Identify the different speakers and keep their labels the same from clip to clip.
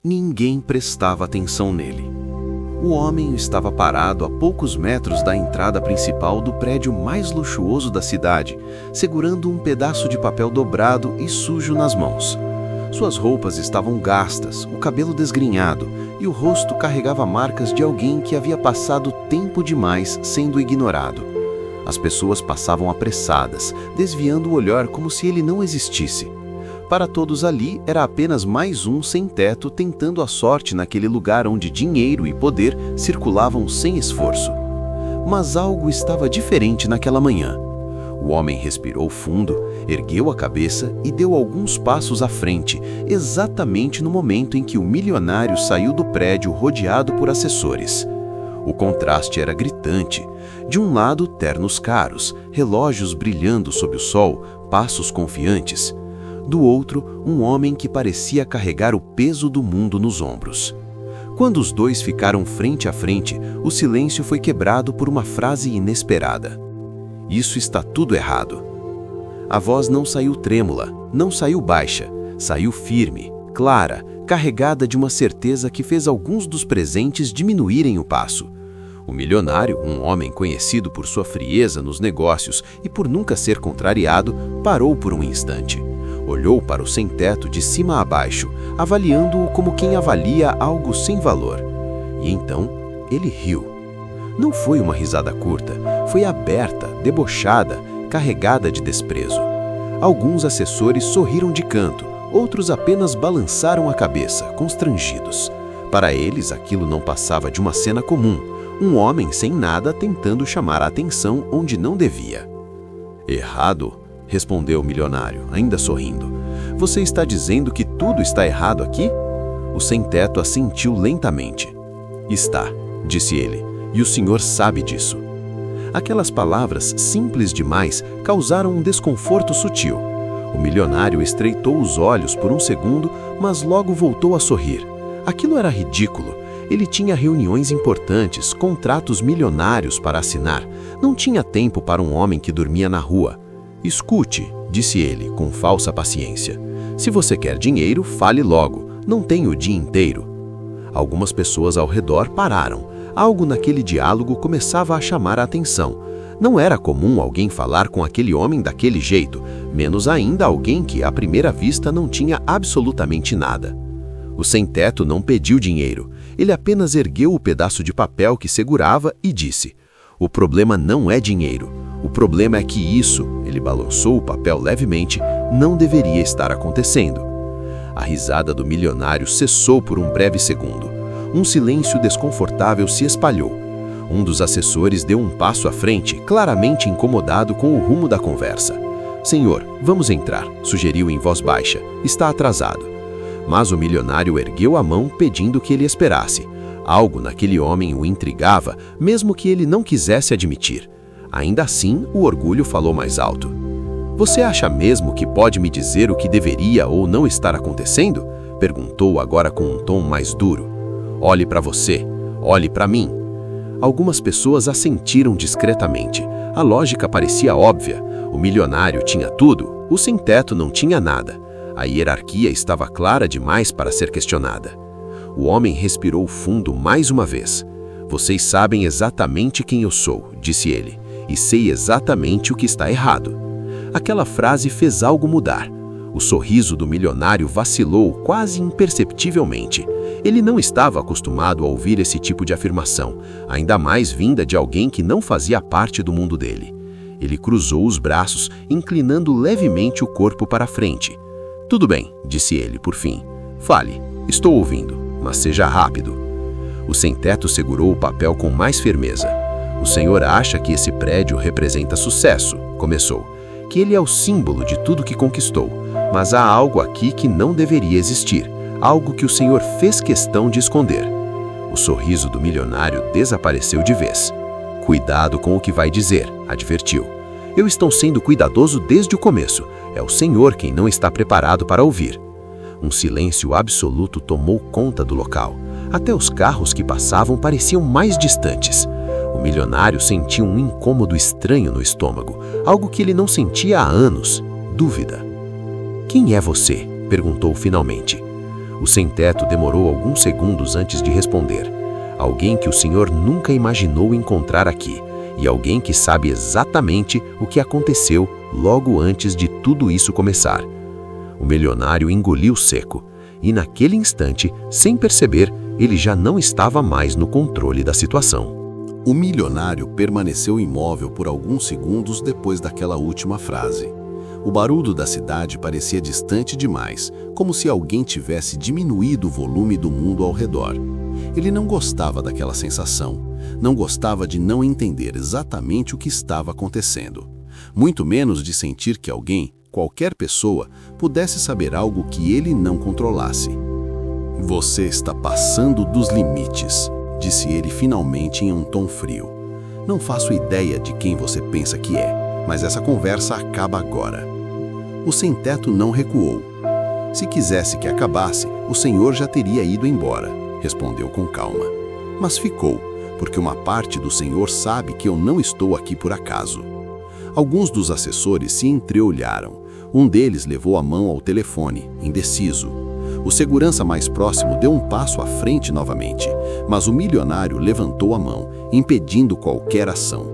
Speaker 1: ninguém prestava atenção nele. O homem estava parado a poucos metros da entrada principal do prédio mais luxuoso da cidade, segurando um pedaço de papel dobrado e sujo nas mãos. Suas roupas estavam gastas, o cabelo desgrenhado e o rosto carregava marcas de alguém que havia passado tempo demais sendo ignorado. As pessoas passavam apressadas, desviando o olhar como se ele não existisse. Para todos ali, era apenas mais um sem-teto tentando a sorte naquele lugar onde dinheiro e poder circulavam sem esforço. Mas algo estava diferente naquela manhã. O homem respirou fundo, ergueu a cabeça e deu alguns passos à frente, exatamente no momento em que o milionário saiu do prédio rodeado por assessores. O contraste era gritante. De um lado, ternos caros, relógios brilhando sob o sol, passos confiantes. Do outro, um homem que parecia carregar o peso do mundo nos ombros. Quando os dois ficaram frente a frente, o silêncio foi quebrado por uma frase inesperada. Isso está tudo errado. A voz não saiu trêmula, não saiu baixa, saiu firme, clara, carregada de uma certeza que fez alguns dos presentes diminuírem o passo. O milionário, um homem conhecido por sua frieza nos negócios e por nunca ser contrariado, parou por um instante. Olhou para o sem-teto de cima a baixo, avaliando-o como quem avalia algo sem valor. E então, ele riu. Não foi uma risada curta, foi aberta, debochada, carregada de desprezo. Alguns assessores sorriram de canto, outros apenas balançaram a cabeça, constrangidos. Para eles, aquilo não passava de uma cena comum, um homem sem nada tentando chamar a atenção onde não devia. Errado? Respondeu o milionário, ainda sorrindo. Você está dizendo que tudo está errado aqui? O sem-teto assentiu lentamente. Está, disse ele, e o senhor sabe disso. Aquelas palavras, simples demais, causaram um desconforto sutil. O milionário estreitou os olhos por um segundo, mas logo voltou a sorrir. Aquilo era ridículo. Ele tinha reuniões importantes, contratos milionários para assinar. Não tinha tempo para um homem que dormia na rua. Escute, disse ele, com falsa paciência. Se você quer dinheiro, fale logo. Não tem o dia inteiro. Algumas pessoas ao redor pararam. Algo naquele diálogo começava a chamar a atenção. Não era comum alguém falar com aquele homem daquele jeito, menos ainda alguém que, à primeira vista, não tinha absolutamente nada. O sem-teto não pediu dinheiro. Ele apenas ergueu o pedaço de papel que segurava e disse: o problema não é dinheiro. O problema é que isso, ele balançou o papel levemente, não deveria estar acontecendo. A risada do milionário cessou por um breve segundo. Um silêncio desconfortável se espalhou. Um dos assessores deu um passo à frente, claramente incomodado com o rumo da conversa. Senhor, vamos entrar, sugeriu em voz baixa. Está atrasado. Mas o milionário ergueu a mão pedindo que ele esperasse. Algo naquele homem o intrigava, mesmo que ele não quisesse admitir. Ainda assim, o orgulho falou mais alto. Você acha mesmo que pode me dizer o que deveria ou não estar acontecendo? Perguntou agora com um tom mais duro. Olhe para você, olhe para mim. Algumas pessoas assentiram discretamente. A lógica parecia óbvia. O milionário tinha tudo, o sem-teto não tinha nada. A hierarquia estava clara demais para ser questionada. O homem respirou fundo mais uma vez. Vocês sabem exatamente quem eu sou, disse ele, e sei exatamente o que está errado. Aquela frase fez algo mudar. O sorriso do milionário vacilou quase imperceptivelmente. Ele não estava acostumado a ouvir esse tipo de afirmação, ainda mais vinda de alguém que não fazia parte do mundo dele. Ele cruzou os braços, inclinando levemente o corpo para a frente. Tudo bem, disse ele, por fim. Fale, estou ouvindo, mas seja rápido. O sem-teto segurou o papel com mais firmeza. O senhor acha que esse prédio representa sucesso, começou. Que ele é o símbolo de tudo que conquistou. Mas há algo aqui que não deveria existir. Algo que o senhor fez questão de esconder. O sorriso do milionário desapareceu de vez. Cuidado com o que vai dizer, advertiu. Eu estou sendo cuidadoso desde o começo. É o senhor quem não está preparado para ouvir. Um silêncio absoluto tomou conta do local. Até os carros que passavam pareciam mais distantes. O milionário sentiu um incômodo estranho no estômago, algo que ele não sentia há anos. Dúvida. Quem é você? Perguntou finalmente. O sem-teto demorou alguns segundos antes de responder. Alguém que o senhor nunca imaginou encontrar aqui, e alguém que sabe exatamente o que aconteceu logo antes de tudo isso começar. O milionário engoliu seco, e naquele instante, sem perceber, ele já não estava mais no controle da situação.
Speaker 2: O milionário permaneceu imóvel por alguns segundos depois daquela última frase. O barulho da cidade parecia distante demais, como se alguém tivesse diminuído o volume do mundo ao redor. Ele não gostava daquela sensação, não gostava de não entender exatamente o que estava acontecendo, muito menos de sentir que alguém, qualquer pessoa, pudesse saber algo que ele não controlasse. "Você está passando dos limites", disse ele finalmente em um tom frio. "Não faço ideia de quem você pensa que é, mas essa conversa acaba agora." O sem-teto não recuou. "Se quisesse que acabasse, o senhor já teria ido embora", respondeu com calma. "Mas ficou, porque uma parte do senhor sabe que eu não estou aqui por acaso." Alguns dos assessores se entreolharam. Um deles levou a mão ao telefone, indeciso. O segurança mais próximo deu um passo à frente novamente, mas o milionário levantou a mão, impedindo qualquer ação.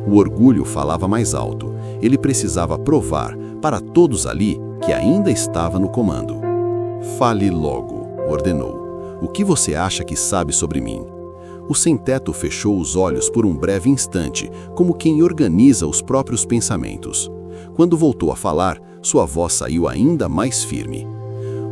Speaker 2: O orgulho falava mais alto. Ele precisava provar para todos ali que ainda estava no comando. "Fale logo", ordenou. "O que você acha que sabe sobre mim?" O sem-teto fechou os olhos por um breve instante, como quem organiza os próprios pensamentos. Quando voltou a falar, sua voz saiu ainda mais firme.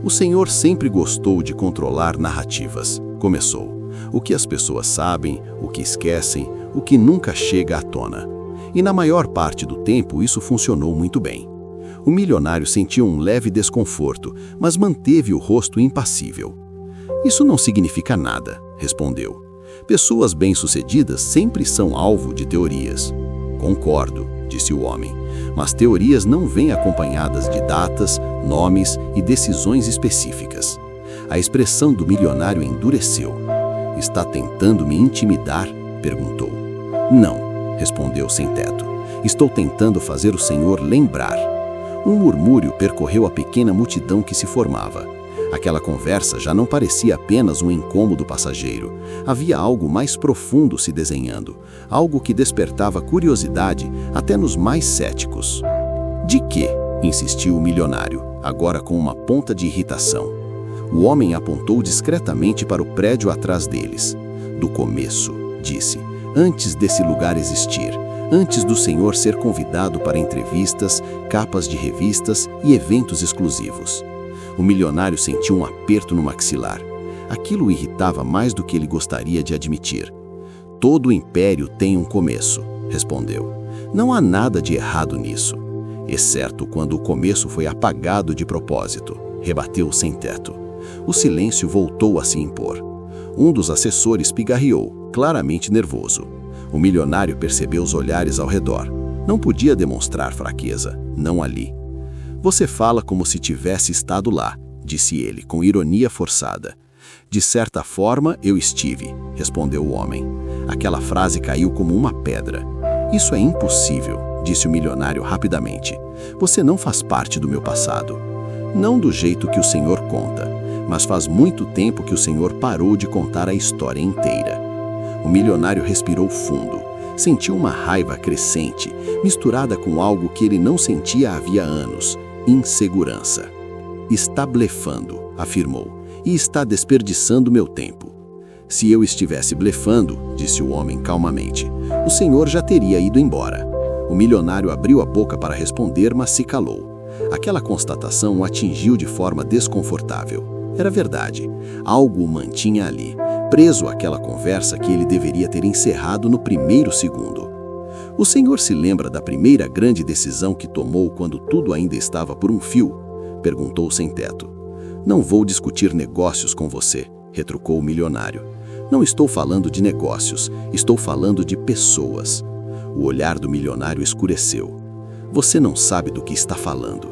Speaker 2: "O senhor sempre gostou de controlar narrativas", começou. "O que as pessoas sabem, o que esquecem, o que nunca chega à tona. E na maior parte do tempo isso funcionou muito bem." O milionário sentiu um leve desconforto, mas manteve o rosto impassível. "Isso não significa nada", respondeu. "Pessoas bem-sucedidas sempre são alvo de teorias." "Concordo", disse o homem, "mas teorias não vêm acompanhadas de datas, nomes e decisões específicas." A expressão do milionário endureceu. "Está tentando me intimidar?", perguntou. "Não", respondeu o sem-teto. "Estou tentando fazer o senhor lembrar." Um murmúrio percorreu a pequena multidão que se formava. Aquela conversa já não parecia apenas um incômodo passageiro. Havia algo mais profundo se desenhando, algo que despertava curiosidade até nos mais céticos. "De quê?", insistiu o milionário, agora com uma ponta de irritação. O homem apontou discretamente para o prédio atrás deles. "Do começo", disse, "antes desse lugar existir. Antes do senhor ser convidado para entrevistas, capas de revistas e eventos exclusivos." O milionário sentiu um aperto no maxilar. Aquilo o irritava mais do que ele gostaria de admitir. "Todo império tem um começo", respondeu. "Não há nada de errado nisso, exceto quando o começo foi apagado de propósito", rebateu o sem-teto. O silêncio voltou a se impor. Um dos assessores pigarreou, claramente nervoso. O milionário percebeu os olhares ao redor. Não podia demonstrar fraqueza, não ali. "Você fala como se tivesse estado lá", disse ele, com ironia forçada. "De certa forma, eu estive", respondeu o homem. Aquela frase caiu como uma pedra. "Isso é impossível", disse o milionário rapidamente. "Você não faz parte do meu passado. Não do jeito que o senhor conta, mas faz muito tempo que o senhor parou de contar a história inteira." O milionário respirou fundo. Sentiu uma raiva crescente, misturada com algo que ele não sentia havia anos: insegurança. "Está blefando", afirmou, "e está desperdiçando meu tempo." "Se eu estivesse blefando", disse o homem calmamente, "o senhor já teria ido embora." O milionário abriu a boca para responder, mas se calou. Aquela constatação o atingiu de forma desconfortável. Era verdade. Algo o mantinha ali, preso àquela conversa que ele deveria ter encerrado no primeiro segundo. "O senhor se lembra da primeira grande decisão que tomou quando tudo ainda estava por um fio?", perguntou o sem-teto. "Não vou discutir negócios com você", retrucou o milionário. "Não estou falando de negócios, estou falando de pessoas." O olhar do milionário escureceu. "Você não sabe do que está falando."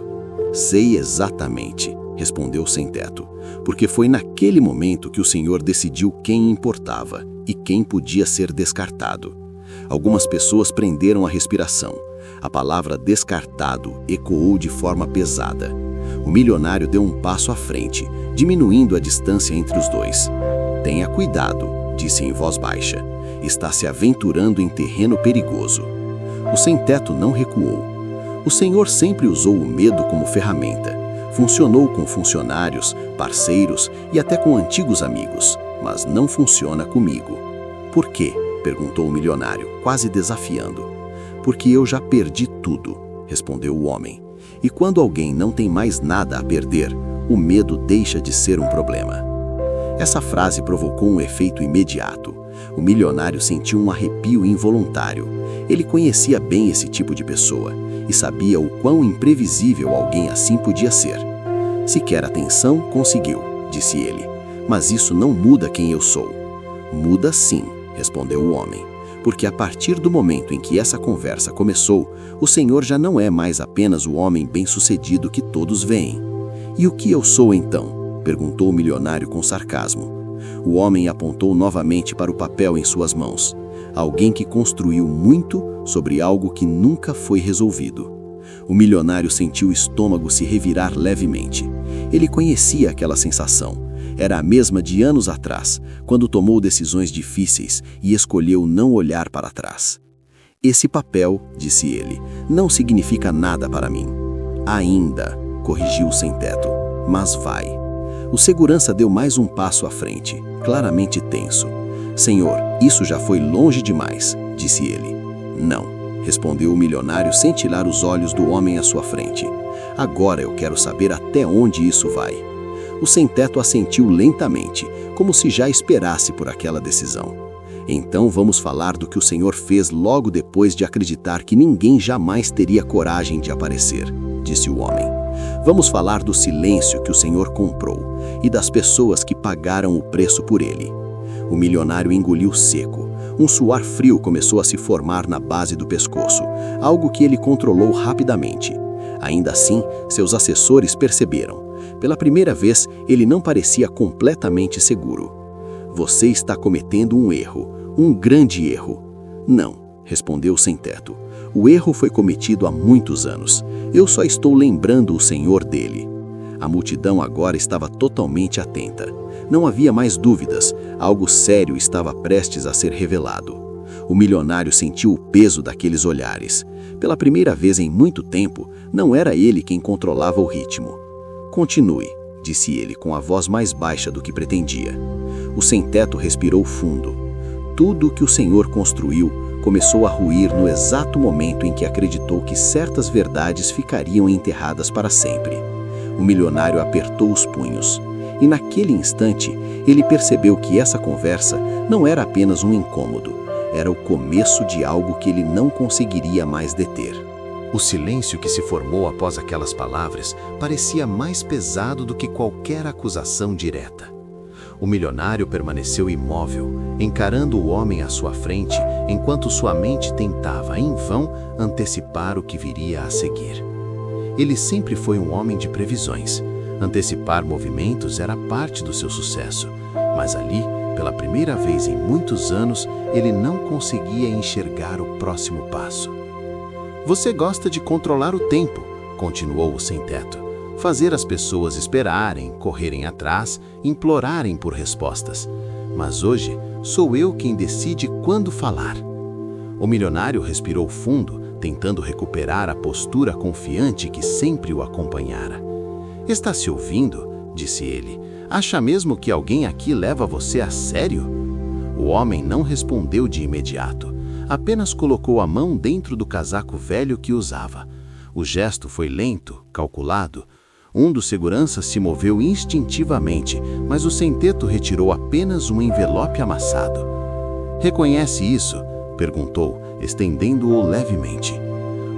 Speaker 2: "Sei exatamente", respondeu o sem-teto, "porque foi naquele momento que o senhor decidiu quem importava e quem podia ser descartado." Algumas pessoas prenderam a respiração. A palavra "descartado" ecoou de forma pesada. O O milionário deu um passo à frente, diminuindo a distância entre os dois. "Tenha cuidado", disse em voz baixa. "Está se aventurando em terreno perigoso." O sem-teto não recuou. O Senhor sempre usou o medo como ferramenta. Funcionou com funcionários, parceiros e até com antigos amigos, mas não funciona comigo. "Por quê?", perguntou o milionário, quase desafiando. "Porque eu já perdi tudo", respondeu o homem. "E quando alguém não tem mais nada a perder, o medo deixa de ser um problema." Essa frase provocou um efeito imediato. O milionário sentiu um arrepio involuntário. Ele conhecia bem esse tipo de pessoa e sabia o quão imprevisível alguém assim podia ser. "Se quer atenção, conseguiu", disse ele. "Mas isso não muda quem eu sou." "Muda sim", respondeu o homem. "Porque a partir do momento em que essa conversa começou, o Senhor já não é mais apenas o homem bem-sucedido que todos veem." "E o que eu sou então?", perguntou o milionário com sarcasmo. O homem apontou novamente para o papel em suas mãos. Alguém que construiu muito sobre algo que nunca foi resolvido. O milionário sentiu o estômago se revirar levemente. Ele conhecia aquela sensação. Era a mesma de anos atrás, quando tomou decisões difíceis e escolheu não olhar para trás. "Esse papel", disse ele, "não significa nada para mim." "Ainda", corrigiu o sem-teto, "mas vai." O segurança deu mais um passo à frente, claramente tenso. "Senhor, isso já foi longe demais", disse ele. "Não", respondeu o milionário sem tirar os olhos do homem à sua frente. "Agora eu quero saber até onde isso vai." O sem-teto assentiu lentamente, como se já esperasse por aquela decisão. "Então vamos falar do que o Senhor fez logo depois de acreditar que ninguém jamais teria coragem de aparecer", disse o homem. "Vamos falar do silêncio que o Senhor comprou e das pessoas que pagaram o preço por ele." O milionário engoliu seco. Um suor frio começou a se formar na base do pescoço, algo que ele controlou rapidamente. Ainda assim, seus assessores perceberam. Pela primeira vez, ele não parecia completamente seguro. "Você está cometendo um erro, um grande erro." "Não", respondeu o sem-teto. "O erro foi cometido há muitos anos. Eu só estou lembrando o Senhor dele." A multidão agora estava totalmente atenta. Não havia mais dúvidas, algo sério estava prestes a ser revelado. O milionário sentiu o peso daqueles olhares. Pela primeira vez em muito tempo, não era ele quem controlava o ritmo. "Continue", disse ele com a voz mais baixa do que pretendia. O sem-teto respirou fundo. Tudo o que o Senhor construiu começou a ruir no exato momento em que acreditou que certas verdades ficariam enterradas para sempre. O milionário apertou os punhos. E naquele instante, ele percebeu que essa conversa não era apenas um incômodo, era o começo de algo que ele não conseguiria mais deter. O silêncio que se formou após aquelas palavras parecia mais pesado do que qualquer acusação direta. O milionário permaneceu imóvel, encarando o homem à sua frente, enquanto sua mente tentava, em vão, antecipar o que viria a seguir. Ele sempre foi um homem de previsões. Antecipar movimentos era parte do seu sucesso, mas ali, pela primeira vez em muitos anos, ele não conseguia enxergar o próximo passo. "Você gosta de controlar o tempo", continuou o sem-teto. "Fazer as pessoas esperarem, correrem atrás, implorarem por respostas. Mas hoje, sou eu quem decide quando falar." O milionário respirou fundo, tentando recuperar a postura confiante que sempre o acompanhara. "Está se ouvindo?", disse ele. "Acha mesmo que alguém aqui leva você a sério?" O homem não respondeu de imediato. Apenas colocou a mão dentro do casaco velho que usava. O gesto foi lento, calculado. Um dos seguranças se moveu instintivamente, mas o sem-teto retirou apenas um envelope amassado. "Reconhece isso?", perguntou, estendendo-o levemente.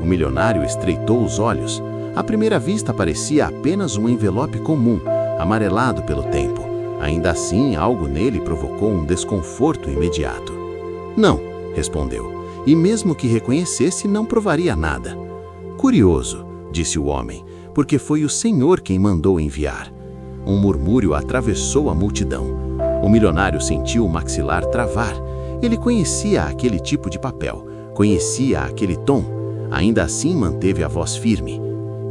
Speaker 2: O milionário estreitou os olhos. À primeira vista parecia apenas um envelope comum, amarelado pelo tempo. Ainda assim, algo nele provocou um desconforto imediato. "Não", respondeu, "e mesmo que reconhecesse, não provaria nada." "Curioso", disse o homem, "porque foi o Senhor quem mandou enviar." Um murmúrio atravessou a multidão. O milionário sentiu o maxilar travar. Ele conhecia aquele tipo de papel, conhecia aquele tom. Ainda assim manteve a voz firme.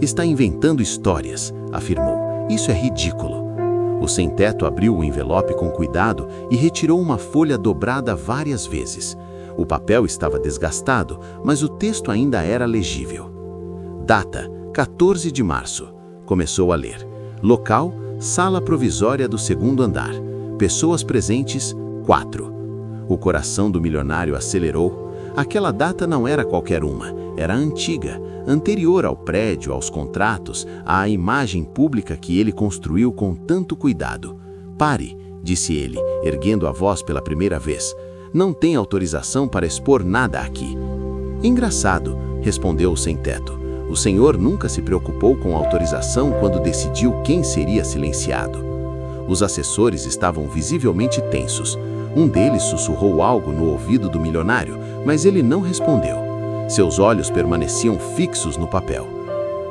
Speaker 2: "Está inventando histórias",
Speaker 1: afirmou. Isso é ridículo. O sem-teto abriu o envelope com cuidado e retirou uma folha dobrada várias vezes. O papel estava desgastado, mas o texto ainda era legível. Data: 14 de março. Começou a ler. Local: sala provisória do 2º andar. Pessoas presentes: 4. O coração do milionário acelerou. Aquela data não era qualquer uma, era antiga, anterior ao prédio, aos contratos, à imagem pública que ele construiu com tanto cuidado. Pare, disse ele, erguendo a voz pela primeira vez. Não tem autorização para expor nada aqui. Engraçado, respondeu o sem-teto. O senhor nunca se preocupou com autorização quando decidiu quem seria silenciado. Os assessores estavam visivelmente tensos. Um deles sussurrou algo no ouvido do milionário, mas ele não respondeu. Seus olhos permaneciam fixos no papel.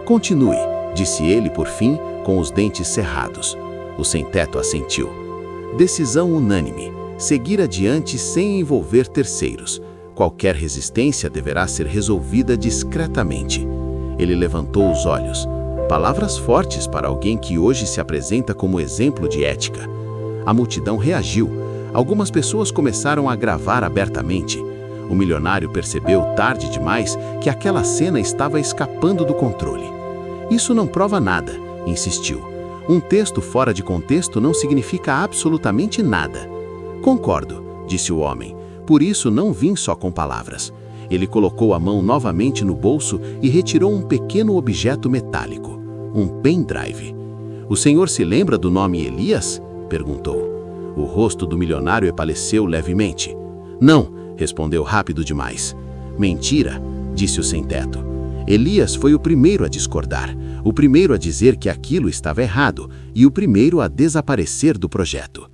Speaker 1: Continue, disse ele por fim, com os dentes cerrados. O sem-teto assentiu. Decisão unânime. Seguir adiante sem envolver terceiros. Qualquer resistência deverá ser resolvida discretamente. Ele levantou os olhos. Palavras fortes para alguém que hoje se apresenta como exemplo de ética. A multidão reagiu. Algumas pessoas começaram a gravar abertamente. O milionário percebeu tarde demais que aquela cena estava escapando do controle. Isso não prova nada, insistiu. Um texto fora de contexto não significa absolutamente nada. Concordo, disse o homem. Por isso não vim só com palavras. Ele colocou a mão novamente no bolso e retirou um pequeno objeto metálico. Um pendrive. O senhor se lembra do nome Elias? Perguntou. O rosto do milionário epaleceu levemente. Não, respondeu rápido demais. Mentira, disse o sem-teto. Elias foi o primeiro a discordar, o primeiro a dizer que aquilo estava errado e o primeiro a desaparecer do projeto.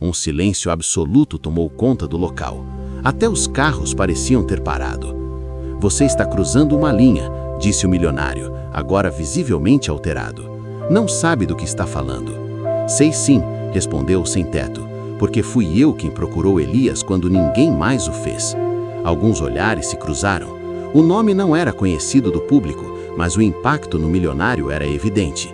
Speaker 1: Um silêncio absoluto tomou conta do local. Até os carros pareciam ter parado. Você está cruzando uma linha, disse o milionário, agora visivelmente alterado. Não sabe do que está falando. Sei sim, respondeu o sem-teto, porque fui eu quem procurou Elias quando ninguém mais o fez. Alguns olhares se cruzaram. O nome não era conhecido do público, mas o impacto no milionário era evidente.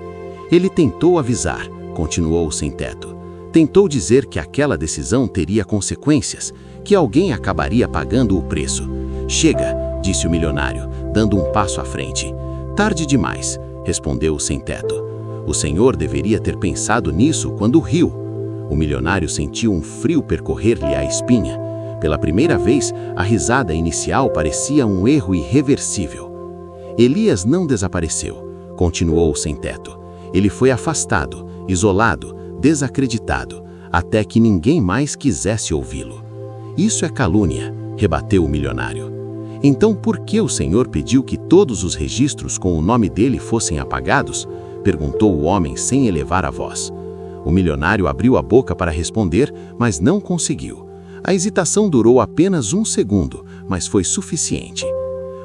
Speaker 1: Ele tentou avisar, continuou o sem-teto. Tentou dizer que aquela decisão teria consequências, que alguém acabaria pagando o preço. Chega, disse o milionário, dando um passo à frente. Tarde demais, respondeu o sem-teto. O senhor deveria ter pensado nisso quando riu. O milionário sentiu um frio percorrer-lhe a espinha. Pela primeira vez, a risada inicial parecia um erro irreversível. Elias não desapareceu, continuou o sem-teto. Ele foi afastado, isolado, desacreditado, até que ninguém mais quisesse ouvi-lo. Isso é calúnia, rebateu o milionário. Então por que o senhor pediu que todos os registros com o nome dele fossem apagados? Perguntou o homem sem elevar a voz. O milionário abriu a boca para responder, mas não conseguiu. A hesitação durou apenas 1 segundo, mas foi suficiente.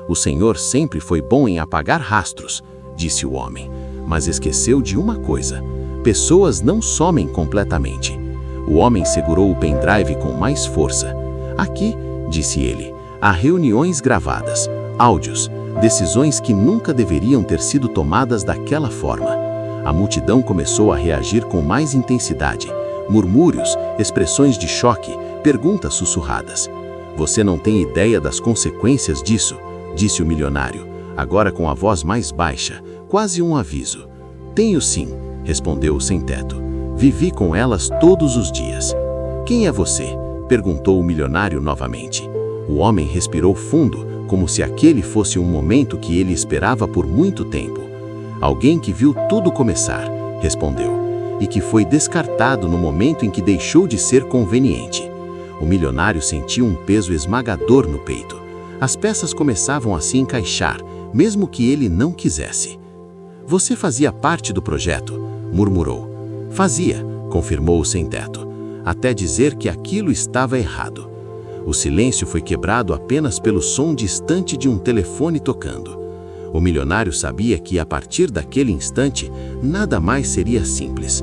Speaker 1: O senhor sempre foi bom em apagar rastros, disse o homem, mas esqueceu de uma coisa. Pessoas não somem completamente. O homem segurou o pendrive com mais força. Aqui, disse ele, há reuniões gravadas, áudios, decisões que nunca deveriam ter sido tomadas daquela forma. A multidão começou a reagir com mais intensidade. Murmúrios, expressões de choque, perguntas sussurradas. Você não tem ideia das consequências disso, disse o milionário, agora com a voz mais baixa, quase um aviso. Tenho sim, respondeu o sem-teto. Vivi com elas todos os dias. Quem é você? Perguntou o milionário novamente. O homem respirou fundo, como se aquele fosse um momento que ele esperava por muito tempo. Alguém que viu tudo começar, respondeu, e que foi descartado no momento em que deixou de ser conveniente. O milionário sentiu um peso esmagador no peito. As peças começavam a se encaixar, mesmo que ele não quisesse. Você fazia parte do projeto, murmurou. Fazia, confirmou o sem-teto, até dizer que aquilo estava errado. O silêncio foi quebrado apenas pelo som distante de um telefone tocando. O milionário sabia que, a partir daquele instante, nada mais seria simples.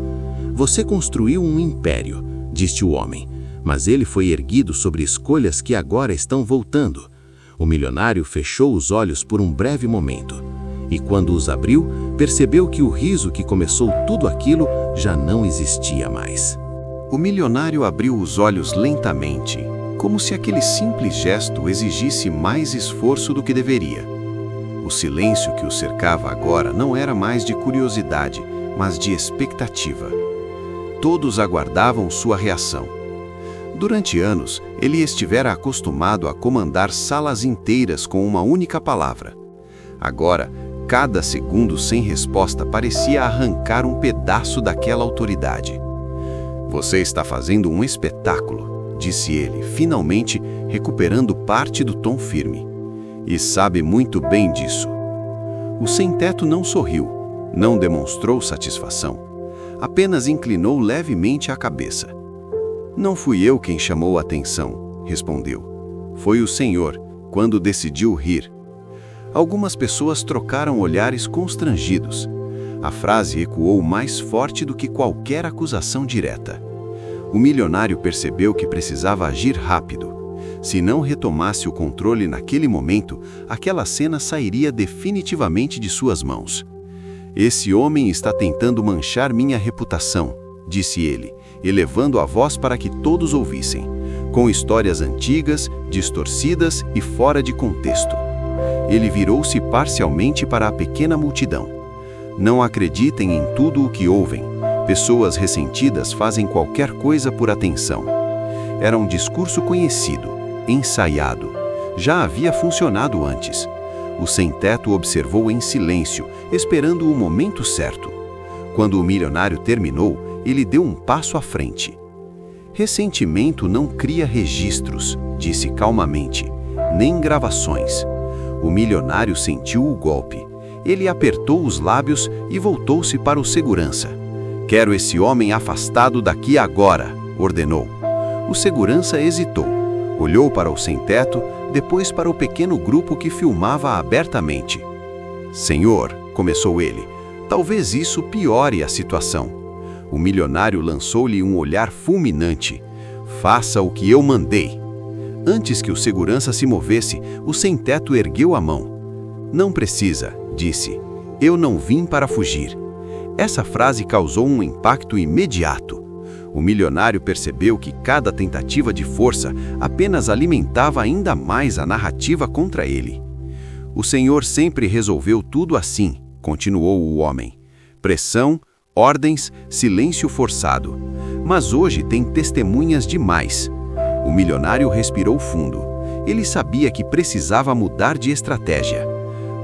Speaker 1: Você construiu um império, disse o homem, mas ele foi erguido sobre escolhas que agora estão voltando. O milionário fechou os olhos por um breve momento.
Speaker 2: E quando os abriu, percebeu que o riso que começou tudo aquilo já não existia mais.
Speaker 1: O milionário abriu os olhos lentamente, como se aquele simples gesto exigisse mais esforço do que deveria. O silêncio que o cercava agora não era mais de curiosidade, mas de expectativa. Todos aguardavam sua reação. Durante anos, ele estivera acostumado a comandar salas inteiras com uma única palavra. Agora, cada segundo sem resposta parecia arrancar um pedaço daquela autoridade. "Você está fazendo um espetáculo", disse ele, finalmente recuperando parte do tom firme. "E sabe muito bem disso." O sem-teto não sorriu, não demonstrou satisfação. Apenas inclinou levemente a cabeça. "Não fui eu quem chamou a atenção", respondeu. "Foi o senhor, quando decidiu rir." Algumas pessoas trocaram olhares constrangidos. A frase ecoou mais forte do que qualquer acusação direta. O milionário percebeu que precisava agir rápido. Se não retomasse o controle naquele momento, aquela cena sairia definitivamente de suas mãos. "Esse homem está tentando manchar minha reputação", disse ele, elevando a voz para que todos ouvissem, com histórias antigas, distorcidas e fora de contexto. Ele virou-se parcialmente para a pequena multidão. "Não acreditem em tudo o que ouvem. Pessoas ressentidas fazem qualquer coisa por atenção." Era um discurso conhecido, ensaiado. Já havia funcionado antes. O sem-teto observou em silêncio, esperando o momento certo. Quando o milionário terminou, ele deu um passo à frente. "Ressentimento não cria registros", disse calmamente, "nem gravações." O milionário sentiu o golpe. Ele apertou os lábios e voltou-se para o segurança. "Quero esse homem afastado daqui agora", ordenou. O segurança hesitou. Olhou para o sem-teto, depois para o pequeno grupo que filmava abertamente. "Senhor", começou ele, "talvez isso piore a situação." O milionário lançou-lhe um olhar fulminante. "Faça o que eu mandei." Antes que o segurança se movesse, o sem-teto ergueu a mão. "Não precisa", disse. "Eu não vim para fugir." Essa frase causou um impacto imediato. O milionário percebeu que cada tentativa de força apenas alimentava ainda mais a narrativa contra ele. "O senhor sempre resolveu tudo assim", continuou o homem. "Pressão, ordens, silêncio forçado. Mas hoje tem testemunhas demais." O milionário respirou fundo. Ele sabia que precisava mudar de estratégia.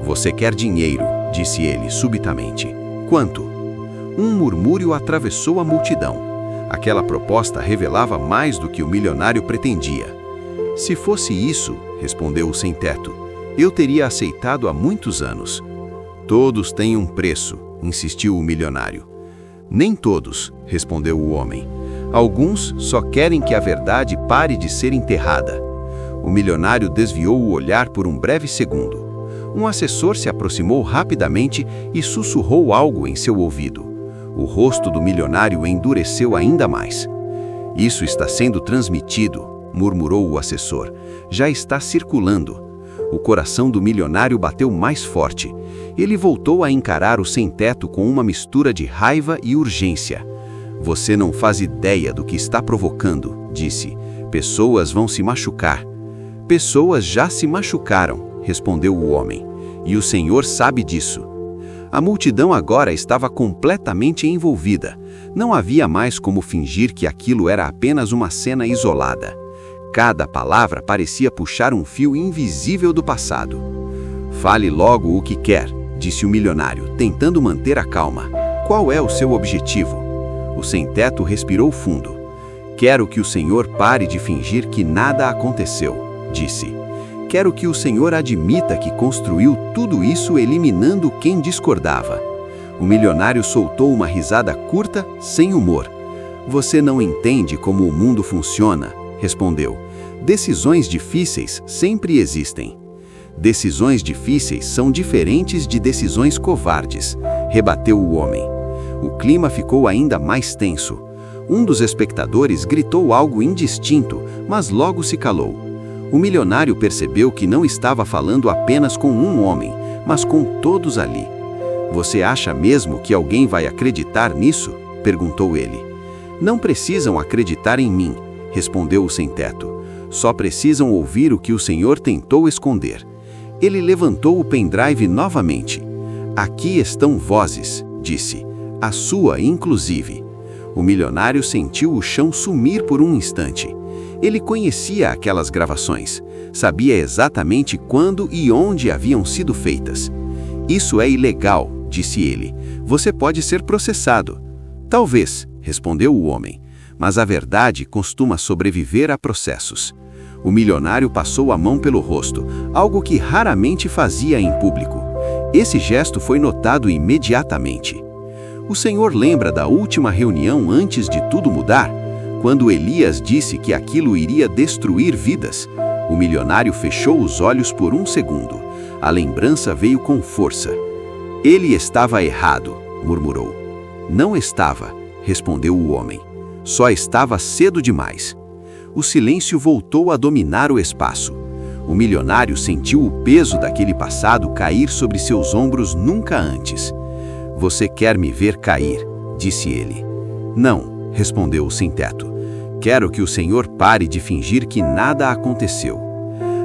Speaker 1: "Você quer dinheiro", disse ele subitamente. "Quanto?" Um murmúrio atravessou a multidão. Aquela proposta revelava mais do que o milionário pretendia. "Se fosse isso", respondeu o sem-teto, "eu teria aceitado há muitos anos." "Todos têm um preço", insistiu o milionário. "Nem todos", respondeu o homem. "Alguns só querem que a verdade pare de ser enterrada." O milionário desviou o olhar por um breve segundo. Um assessor se aproximou rapidamente e sussurrou algo em seu ouvido. O rosto do milionário endureceu ainda mais. "Isso está sendo transmitido", murmurou o assessor. "Já está circulando." O coração do milionário bateu mais forte. Ele voltou a encarar o sem-teto com uma mistura de raiva e urgência. "Você não faz ideia do que está provocando", disse. "Pessoas vão se machucar." "Pessoas já se machucaram", respondeu o homem. "E o senhor sabe disso." A multidão agora estava completamente envolvida. Não havia mais como fingir que aquilo era apenas uma cena isolada. Cada palavra parecia puxar um fio invisível do passado. "Fale logo o que quer", disse o milionário, tentando manter a calma. "Qual é o seu objetivo?" O sem-teto respirou fundo. "Quero que o senhor pare de fingir que nada aconteceu", disse. "Quero que o senhor admita que construiu tudo isso eliminando quem discordava." O milionário soltou uma risada curta, sem humor. "Você não entende como o mundo funciona", respondeu. "Decisões difíceis sempre existem." "Decisões difíceis são diferentes de decisões covardes", rebateu o homem. O clima ficou ainda mais tenso. Um dos espectadores gritou algo indistinto, mas logo se calou. O milionário percebeu que não estava falando apenas com um homem, mas com todos ali. Você acha mesmo que alguém vai acreditar nisso? Perguntou ele. Não precisam acreditar em mim, respondeu o sem-teto. Só precisam ouvir o que o Senhor tentou esconder. Ele levantou o pendrive novamente. Aqui estão vozes, disse. A sua, inclusive. O milionário sentiu o chão sumir por um instante. Ele conhecia aquelas gravações. Sabia exatamente quando e onde haviam sido feitas. Isso é ilegal, disse ele. Você pode ser processado. Talvez, respondeu o homem. Mas a verdade costuma sobreviver a processos. O milionário passou a mão pelo rosto, algo que raramente fazia em público. Esse gesto foi notado imediatamente. O senhor lembra da última reunião antes de tudo mudar? Quando Elias disse que aquilo iria destruir vidas? O milionário fechou os olhos por um segundo. A lembrança veio com força. Ele estava errado, murmurou. Não estava, respondeu o homem. Só estava cedo demais. O silêncio voltou a dominar o espaço. O milionário sentiu o peso daquele passado cair sobre seus ombros nunca antes. Você quer me ver cair, disse ele. Não, respondeu o sem-teto. Quero que o senhor pare de fingir que nada aconteceu.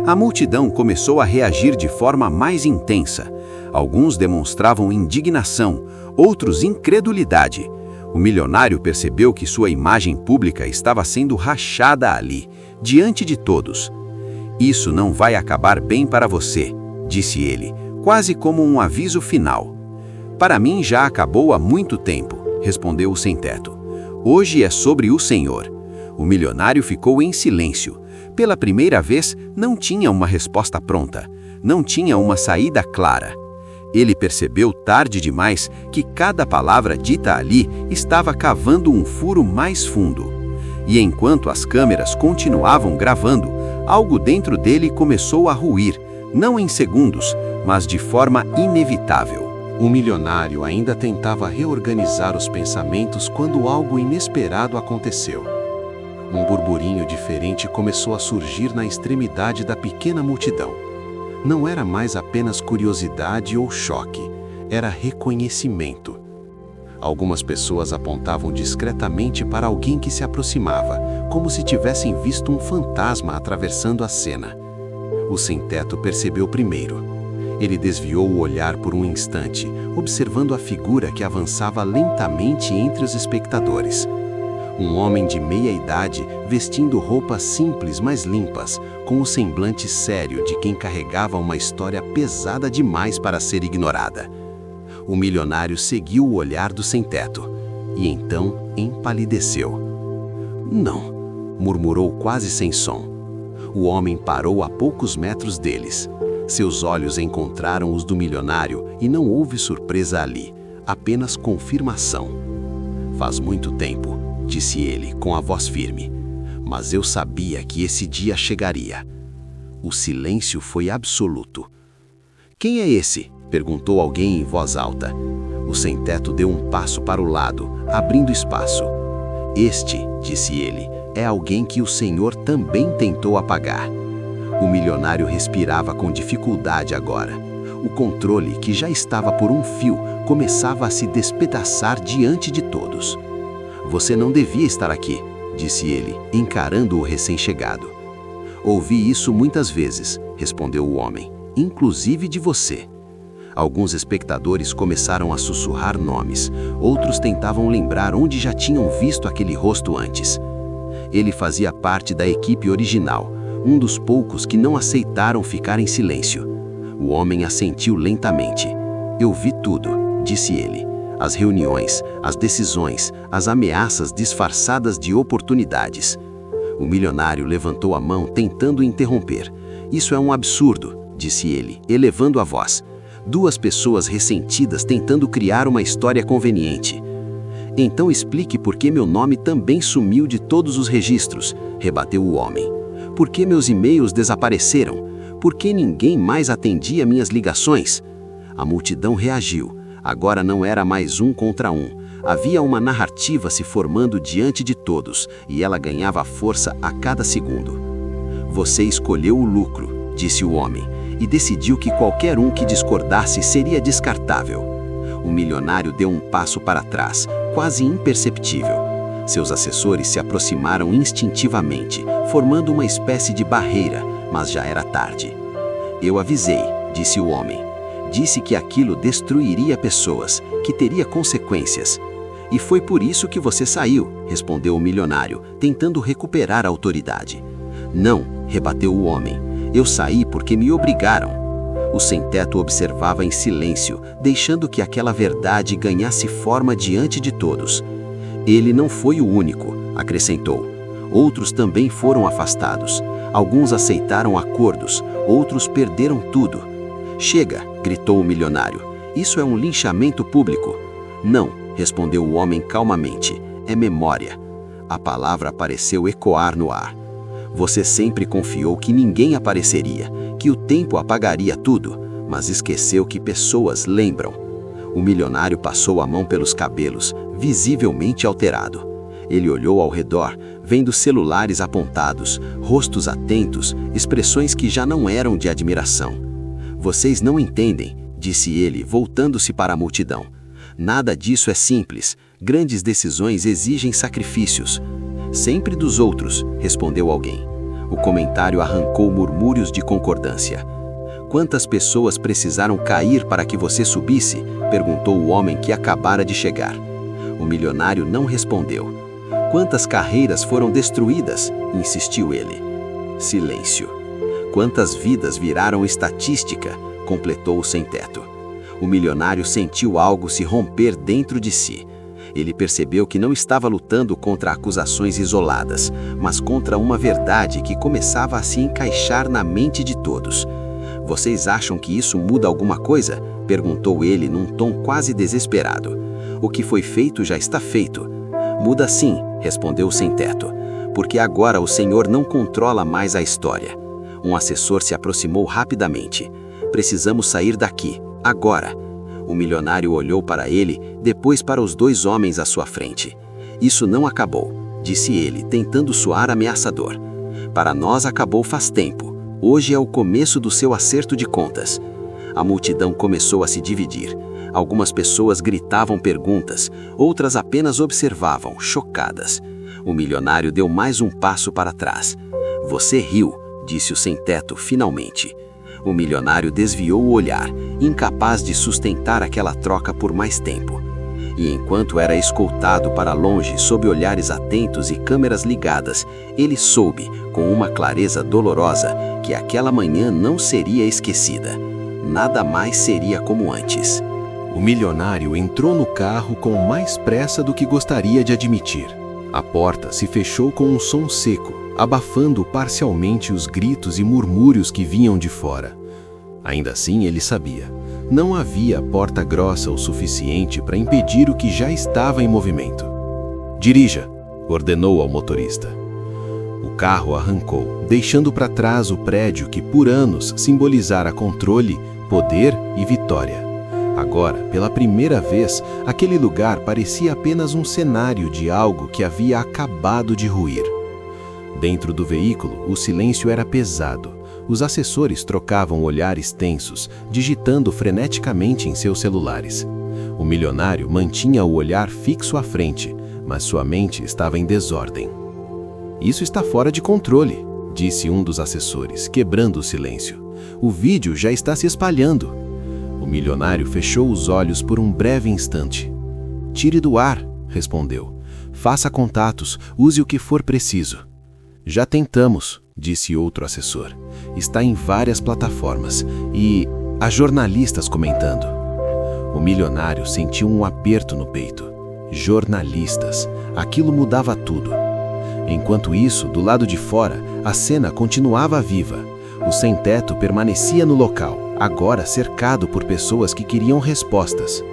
Speaker 1: A multidão começou a reagir de forma mais intensa. Alguns demonstravam indignação, outros incredulidade. O milionário percebeu que sua imagem pública estava sendo rachada ali, diante de todos. Isso não vai acabar bem para você, disse ele, quase como um aviso final. Para mim já acabou há muito tempo, respondeu o sem-teto. Hoje é sobre o Senhor. O milionário ficou em silêncio. Pela primeira vez, não tinha uma resposta pronta. Não tinha uma saída clara. Ele percebeu tarde demais que cada palavra dita ali estava cavando um furo mais fundo. E enquanto as câmeras continuavam gravando, algo dentro dele começou a ruir, não em segundos, mas de forma inevitável. O milionário ainda tentava reorganizar os pensamentos quando algo inesperado aconteceu. Um burburinho diferente começou a surgir na extremidade da pequena multidão. Não era mais apenas curiosidade ou choque, era reconhecimento. Algumas pessoas apontavam discretamente para alguém que se aproximava, como se tivessem visto um fantasma atravessando a cena. O sem-teto percebeu primeiro. Ele desviou o olhar por um instante, observando a figura que avançava lentamente entre os espectadores. Um homem de meia idade, vestindo roupas simples, mas limpas, com o semblante sério de quem carregava uma história pesada demais para ser ignorada. O milionário seguiu o olhar do sem-teto, e então empalideceu. Não, murmurou quase sem som. O homem parou a poucos metros deles. Seus olhos encontraram os do milionário e não houve surpresa ali, apenas confirmação. Faz muito tempo, disse ele com a voz firme, mas eu sabia que esse dia chegaria. O silêncio foi absoluto. Quem é esse? Perguntou alguém em voz alta. O sem-teto deu um passo para o lado, abrindo espaço. Este, disse ele, é alguém que o Senhor também tentou apagar. O milionário respirava com dificuldade agora. O controle, que já estava por um fio, começava a se despedaçar diante de todos. Você não devia estar aqui, disse ele, encarando o recém-chegado. Ouvi isso muitas vezes, respondeu o homem, inclusive de você. Alguns espectadores começaram a sussurrar nomes, outros tentavam lembrar onde já tinham visto aquele rosto antes. Ele fazia parte da equipe original, um dos poucos que não aceitaram ficar em silêncio. O homem assentiu lentamente. Eu vi tudo, disse ele. As reuniões, as decisões, as ameaças disfarçadas de oportunidades. O milionário levantou a mão tentando interromper. Isso é um absurdo, disse ele, elevando a voz. Duas pessoas ressentidas tentando criar uma história conveniente. Então explique por que meu nome também sumiu de todos os registros, rebateu o homem. Por que meus e-mails desapareceram? Por que ninguém mais atendia minhas ligações? A multidão reagiu. Agora não era mais um contra um. Havia uma narrativa se formando diante de todos, e ela ganhava força a cada segundo. Você escolheu o lucro, disse o homem.
Speaker 3: e decidiu que qualquer um que discordasse seria descartável. O milionário deu um passo para trás, quase imperceptível. Seus assessores se aproximaram instintivamente, formando uma espécie de barreira, mas já era tarde. "Eu avisei", disse o homem. "Disse que aquilo destruiria pessoas, que teria consequências. E foi por isso que você saiu", respondeu o milionário, tentando recuperar a autoridade. "Não", rebateu o homem. "Eu saí porque me obrigaram." O sem-teto observava em silêncio, deixando que aquela verdade ganhasse forma diante de todos. "Ele não foi o único", acrescentou. "Outros também foram afastados. Alguns aceitaram acordos, outros perderam tudo." "Chega", gritou o milionário. "Isso é um linchamento público." "Não", respondeu o homem calmamente. "É memória." A palavra pareceu ecoar no ar. "Você sempre confiou que ninguém apareceria, que o tempo apagaria tudo, mas esqueceu que pessoas lembram." O milionário passou a mão pelos cabelos, visivelmente alterado. Ele olhou ao redor, vendo celulares apontados, rostos atentos, expressões que já não eram de admiração. "Vocês não entendem", disse ele, voltando-se para a multidão. "Nada disso é simples. Grandes decisões exigem sacrifícios." "Sempre dos outros", respondeu alguém. O comentário arrancou murmúrios de concordância. "Quantas pessoas precisaram cair para que você subisse?", perguntou o homem que acabara de chegar. O milionário não respondeu. "Quantas carreiras foram destruídas?", insistiu ele. Silêncio. "Quantas vidas viraram estatística?", completou o sem-teto. O milionário sentiu algo se romper dentro de si. Ele percebeu que não estava lutando contra acusações isoladas, mas contra uma verdade que começava a se encaixar na mente de todos. "Vocês acham que isso muda alguma coisa?", perguntou ele num tom quase desesperado. "O que foi feito já está feito." "Muda sim", respondeu o sem-teto, "porque agora o senhor não controla mais a história." Um assessor se aproximou rapidamente. "Precisamos sair daqui, agora." O milionário olhou para ele, depois para os dois homens à sua frente. "Isso não acabou", disse ele, tentando soar ameaçador. "Para nós acabou faz tempo. Hoje é o começo do seu acerto de contas." A multidão começou a se dividir. Algumas pessoas gritavam perguntas, outras apenas observavam, chocadas. O milionário deu mais um passo para trás. "Você riu", disse o sem-teto finalmente. O milionário desviou o olhar, incapaz de sustentar aquela troca por mais tempo. E enquanto era escoltado para longe sob olhares atentos e câmeras ligadas, ele soube, com uma clareza dolorosa, que aquela manhã não seria esquecida. Nada mais seria como antes.
Speaker 1: O milionário entrou no carro com mais pressa do que gostaria de admitir. A porta se fechou com um som seco, abafando parcialmente os gritos e murmúrios que vinham de fora. Ainda assim, ele sabia. Não havia porta grossa o suficiente para impedir o que já estava em movimento. "Dirija", ordenou ao motorista. O carro arrancou, deixando para trás o prédio que por anos simbolizara controle, poder e vitória. Agora, pela primeira vez, aquele lugar parecia apenas um cenário de algo que havia acabado de ruir. Dentro do veículo, o silêncio era pesado. Os assessores trocavam olhares tensos, digitando freneticamente em seus celulares. O milionário mantinha o olhar fixo à frente, mas sua mente estava em desordem. "Isso está fora de controle", disse um dos assessores, quebrando o silêncio. "O vídeo já está se espalhando." O milionário fechou os olhos por um breve instante. "Tire do ar", respondeu. "Faça contatos, use o que for preciso." "Já tentamos", disse outro assessor. "Está em várias plataformas e há jornalistas comentando." O milionário sentiu um aperto no peito. Jornalistas. Aquilo mudava tudo. Enquanto isso, do lado de fora, a cena continuava viva. O sem-teto permanecia no local, agora cercado por pessoas que queriam respostas.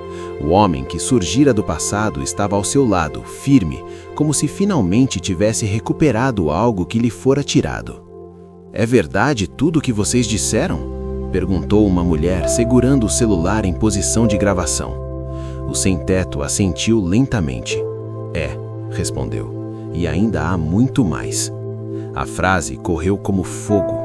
Speaker 1: O homem que surgira do passado estava ao seu lado, firme, como se finalmente tivesse recuperado algo que lhe fora tirado. "É verdade tudo o que vocês disseram?" perguntou uma mulher, segurando o celular em posição de gravação. O sem-teto assentiu lentamente. "É", respondeu, "e ainda há muito mais." A frase correu como fogo.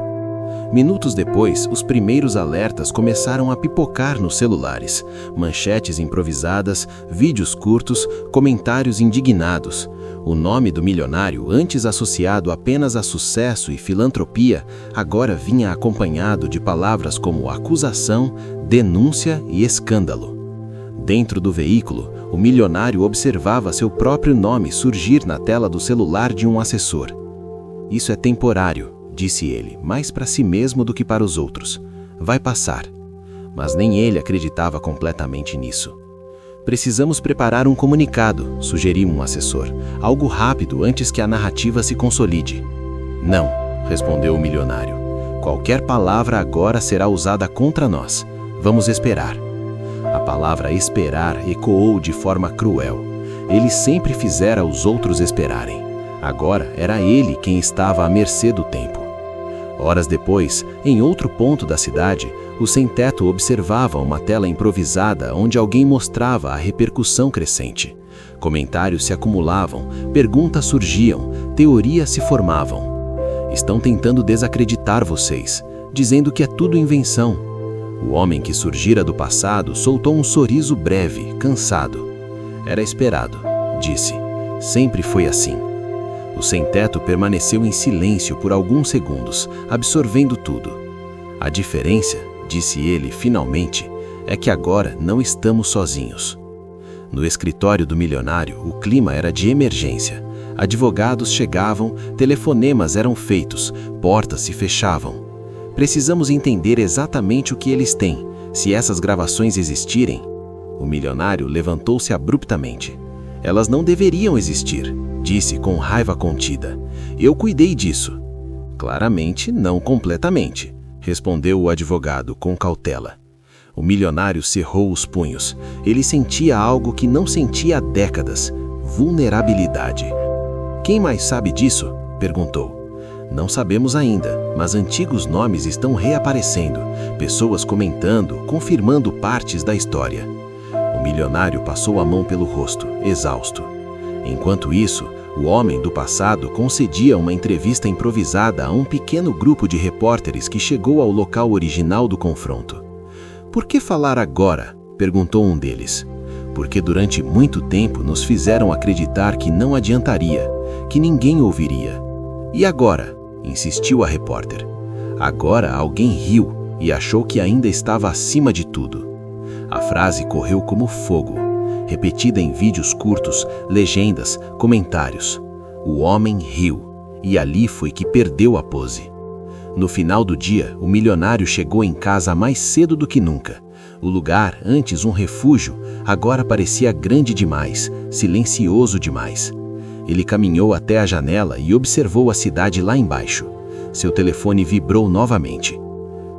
Speaker 4: Minutos depois, os primeiros alertas começaram a pipocar nos celulares. Manchetes improvisadas, vídeos curtos, comentários indignados. O nome do milionário, antes associado apenas a sucesso e filantropia, agora vinha acompanhado de palavras como acusação, denúncia e escândalo. Dentro do veículo, o milionário observava seu próprio nome surgir na tela do celular de um assessor. "Isso é temporário", disse ele, mais para si mesmo do que para os outros. "Vai passar." Mas nem ele acreditava completamente nisso. "Precisamos preparar um comunicado", sugeriu um assessor. "Algo rápido antes que a narrativa se consolide." "Não", respondeu o milionário. "Qualquer palavra agora será usada contra nós. Vamos esperar." A palavra esperar ecoou de forma cruel. Ele sempre fizera os outros esperarem. Agora era ele quem estava à mercê do tempo. Horas depois, em outro ponto da cidade, o sem-teto observava uma tela improvisada onde alguém mostrava a repercussão crescente. Comentários se acumulavam, perguntas surgiam, teorias se formavam. "Estão tentando desacreditar vocês, dizendo que é tudo invenção." O homem que surgira do passado soltou um sorriso breve, cansado. "Era esperado", disse. "Sempre foi assim." O sem-teto permaneceu em silêncio por alguns segundos, absorvendo tudo. "A diferença", disse ele finalmente, "é que agora não estamos sozinhos." No escritório do milionário, o clima era de emergência. Advogados chegavam, telefonemas eram feitos, portas se fechavam. "Precisamos entender exatamente o que eles têm, se essas gravações existirem." O milionário levantou-se abruptamente. "Elas não deveriam existir", disse com raiva contida. "Eu cuidei disso." "Claramente, não completamente", respondeu o advogado com cautela. O milionário cerrou os punhos. Ele sentia algo que não sentia há décadas: vulnerabilidade. "Quem mais sabe disso?", perguntou. "Não sabemos ainda, mas antigos nomes estão reaparecendo, pessoas comentando, confirmando partes da história." O milionário passou a mão pelo rosto, exausto. Enquanto isso, o homem do passado concedia uma entrevista improvisada a um pequeno grupo de repórteres que chegou ao local original do confronto. "Por que falar agora?", perguntou um deles. "Porque durante muito tempo nos fizeram acreditar que não adiantaria, que ninguém ouviria." "E agora?", insistiu a repórter. "Agora alguém riu e achou que ainda estava acima de tudo." A frase correu como fogo, repetida em vídeos curtos, legendas, comentários. O homem riu, e ali foi que perdeu a pose. No final do dia, o milionário chegou em casa mais cedo do que nunca. O lugar, antes um refúgio, agora parecia grande demais, silencioso demais. Ele caminhou até a janela e observou a cidade lá embaixo. Seu telefone vibrou novamente.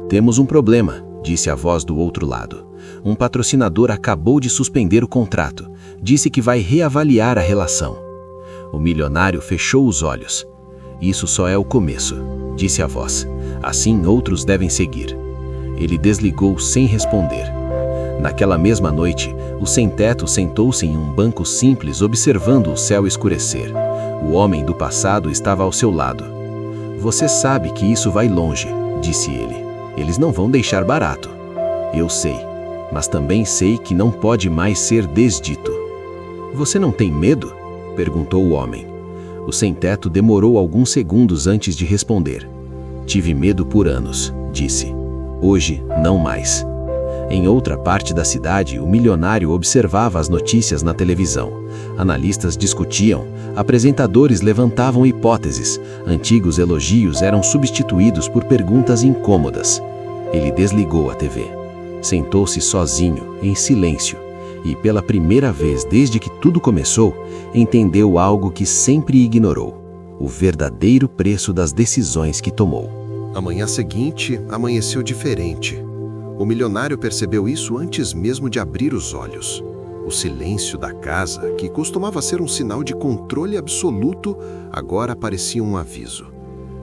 Speaker 4: "Temos um problema", disse a voz do outro lado. "Um patrocinador acabou de suspender o contrato. Disse que vai reavaliar a relação." O milionário fechou os olhos. "Isso só é o começo", disse a voz. "Assim outros devem seguir." Ele desligou sem responder. Naquela mesma noite, o sem-teto sentou-se em um banco simples observando o céu escurecer. O homem do passado estava ao seu lado. "Você sabe que isso vai longe", disse ele. "Eles não vão deixar barato." "Eu sei, mas também sei que não pode mais ser desdito." "Você não tem medo?", perguntou o homem. O sem-teto demorou alguns segundos antes de responder. "Tive medo por anos", disse. "Hoje, não mais." Em outra parte da cidade, o milionário observava as notícias na televisão. Analistas discutiam, apresentadores levantavam hipóteses, antigos elogios eram substituídos por perguntas incômodas. Ele desligou a TV. Sentou-se sozinho, em silêncio, e pela primeira vez desde que tudo começou, entendeu algo que sempre ignorou: o verdadeiro preço das decisões que tomou.
Speaker 1: A manhã seguinte amanheceu diferente. O milionário percebeu isso antes mesmo de abrir os olhos. O silêncio da casa, que costumava ser um sinal de controle absoluto, agora parecia um aviso.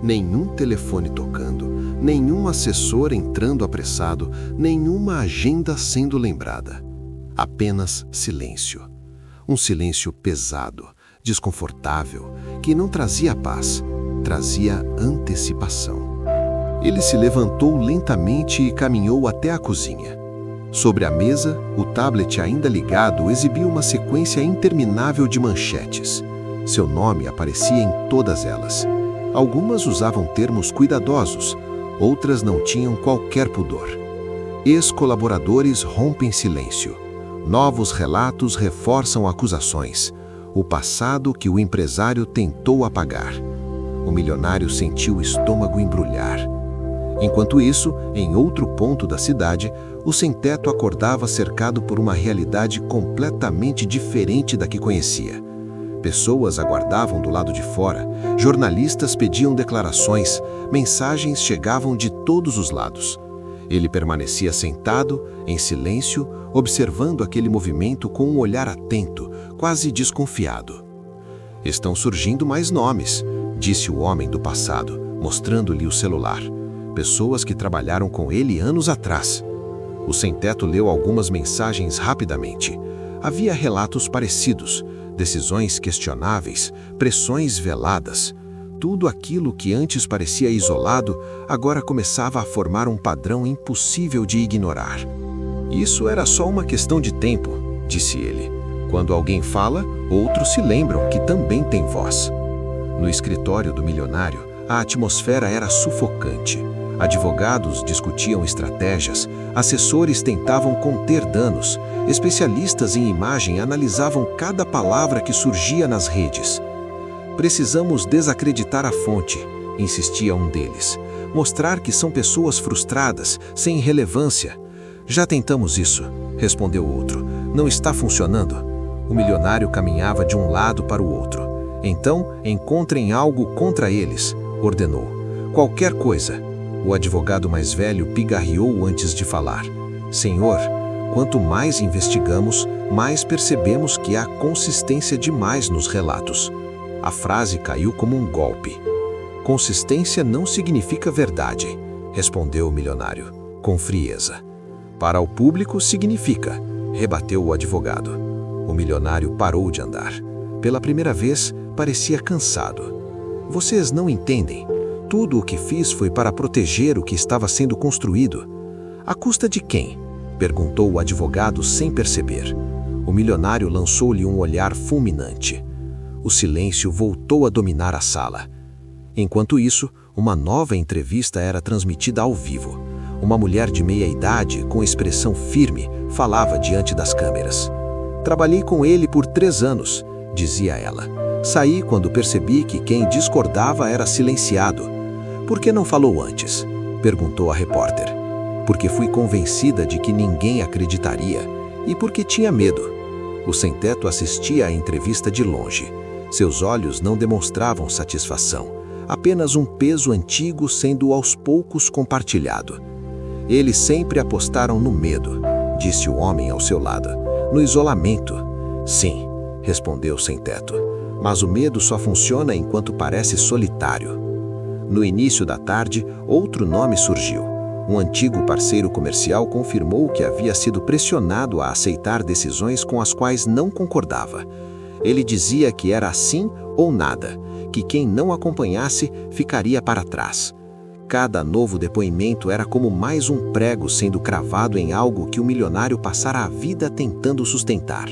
Speaker 1: Nenhum telefone tocando, nenhum assessor entrando apressado, nenhuma agenda sendo lembrada. Apenas silêncio. Um silêncio pesado, desconfortável, que não trazia paz, trazia antecipação. Ele se levantou lentamente e caminhou até a cozinha. Sobre a mesa, o tablet ainda ligado exibia uma sequência interminável de manchetes. Seu nome aparecia em todas elas. Algumas usavam termos cuidadosos, outras não tinham qualquer pudor. Ex-colaboradores rompem silêncio. Novos relatos reforçam acusações. O passado que o empresário tentou apagar. O milionário sentiu o estômago embrulhar. Enquanto isso, em outro ponto da cidade, o sem-teto acordava cercado por uma realidade completamente diferente da que conhecia. Pessoas aguardavam do lado de fora, jornalistas pediam declarações, mensagens chegavam de todos os lados. Ele permanecia sentado, em silêncio, observando aquele movimento com um olhar atento, quase desconfiado. "Estão surgindo mais nomes", disse o homem do passado, mostrando-lhe o celular. Pessoas que trabalharam com ele anos atrás. O sem-teto leu algumas mensagens rapidamente. Havia relatos parecidos, decisões questionáveis, pressões veladas. Tudo aquilo que antes parecia isolado, agora começava a formar um padrão impossível de ignorar. "Isso era só uma questão de tempo", disse ele. "Quando alguém fala, outros se lembram que também tem voz." No escritório do milionário, a atmosfera era sufocante. Advogados discutiam estratégias, assessores tentavam conter danos, especialistas em imagem analisavam cada palavra que surgia nas redes. "Precisamos desacreditar a fonte", insistia um deles. "Mostrar que são pessoas frustradas, sem relevância." "Já tentamos isso", respondeu outro. "Não está funcionando." O milionário caminhava de um lado para o outro. "Então, encontrem algo contra eles", ordenou. "Qualquer coisa." O advogado mais velho pigarreou antes de falar. "Senhor, quanto mais investigamos, mais percebemos que há consistência demais nos relatos." A frase caiu como um golpe. "Consistência não significa verdade", respondeu o milionário, com frieza. "Para o público significa", rebateu o advogado. O milionário parou de andar. Pela primeira vez, parecia cansado. "Vocês não entendem. Tudo o que fiz foi para proteger o que estava sendo construído." "À custa de quem?", perguntou o advogado sem perceber. O milionário lançou-lhe um olhar fulminante. O silêncio voltou a dominar a sala. Enquanto isso, uma nova entrevista era transmitida ao vivo. Uma mulher de meia-idade, com expressão firme, falava diante das câmeras. "Trabalhei com ele por 3 anos", dizia ela. "Saí quando percebi que quem discordava era silenciado." "Por que não falou antes?", perguntou a repórter. "Porque fui convencida de que ninguém acreditaria e porque tinha medo." O sem-teto assistia à entrevista de longe. Seus olhos não demonstravam satisfação, apenas um peso antigo sendo aos poucos compartilhado. "Eles sempre apostaram no medo", disse o homem ao seu lado. "No isolamento." "Sim", respondeu o sem-teto. "Mas o medo só funciona enquanto parece solitário." No início da tarde, outro nome surgiu. Um antigo parceiro comercial confirmou que havia sido pressionado a aceitar decisões com as quais não concordava. Ele dizia que era assim ou nada, que quem não acompanhasse ficaria para trás. Cada novo depoimento era como mais um prego sendo cravado em algo que o milionário passara a vida tentando sustentar.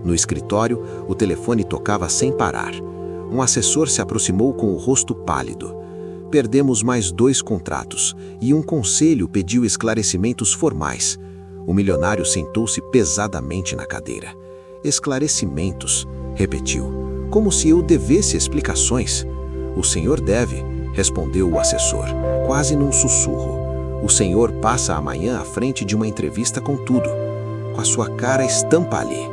Speaker 1: No escritório, o telefone tocava sem parar. Um assessor se aproximou com o rosto pálido. "Perdemos mais 2 contratos e um conselho pediu esclarecimentos formais." O milionário sentou-se pesadamente na cadeira. "Esclarecimentos", repetiu, "como se eu devesse explicações." "O senhor deve", respondeu o assessor, quase num sussurro. "O senhor passa amanhã à frente de uma entrevista com tudo, com a sua cara estampa ali."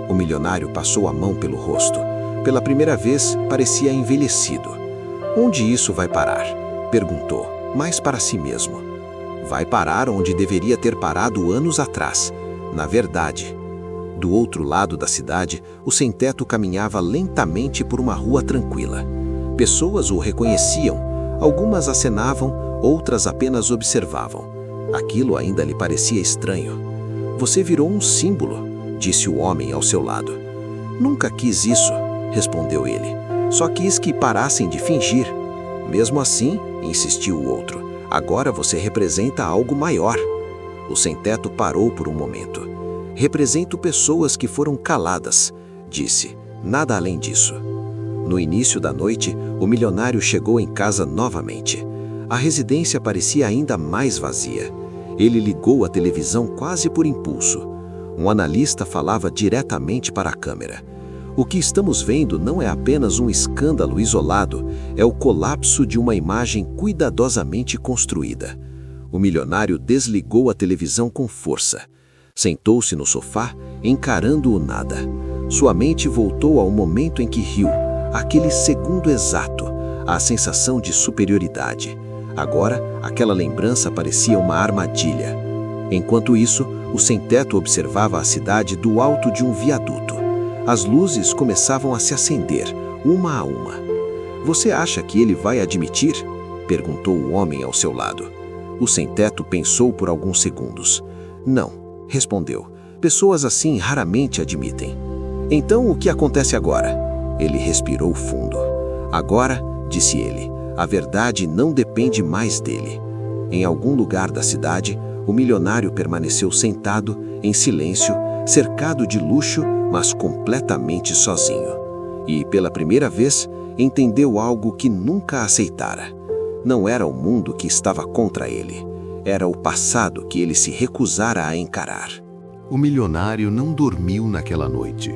Speaker 1: O milionário passou a mão pelo rosto. Pela primeira vez, parecia envelhecido. "Onde isso vai parar?", perguntou, mas para si mesmo. "Vai parar onde deveria ter parado anos atrás. Na verdade." Do outro lado da cidade, o sem-teto caminhava lentamente por uma rua tranquila. Pessoas o reconheciam, algumas acenavam, outras apenas observavam. Aquilo ainda lhe parecia estranho. "Você virou um símbolo", disse o homem ao seu lado. "Nunca quis isso", respondeu ele. "Só quis que parassem de fingir." "Mesmo assim", insistiu o outro,
Speaker 3: Agora você representa algo maior. O sem-teto parou por um momento. Represento pessoas que foram caladas, disse. Nada além disso. No início da noite, o milionário chegou em casa novamente. A residência parecia ainda mais vazia. Ele ligou a televisão quase por impulso. Um analista falava diretamente para a câmera. O que estamos vendo não é apenas um escândalo isolado, é o colapso de uma imagem cuidadosamente construída. O milionário desligou a televisão com força. Sentou-se no sofá, encarando o nada. Sua mente voltou ao momento em que riu, aquele segundo exato, a sensação de superioridade. Agora, aquela lembrança parecia uma armadilha. Enquanto isso, o sem-teto observava a cidade do alto de um viaduto. As luzes começavam a se acender, uma a uma. "Você acha que ele vai admitir?" perguntou o homem ao seu lado. O sem-teto pensou por alguns segundos. "Não", respondeu. "Pessoas assim raramente admitem." "Então o que acontece agora?" Ele respirou fundo. "Agora", disse ele, "a verdade não depende mais dele." Em algum lugar da cidade, o milionário permaneceu sentado, em silêncio, cercado de luxo, mas completamente sozinho. E, pela primeira vez, entendeu algo que nunca aceitara. Não era o mundo que estava contra ele. Era o passado que ele se recusara a encarar.
Speaker 2: O milionário não dormiu naquela noite.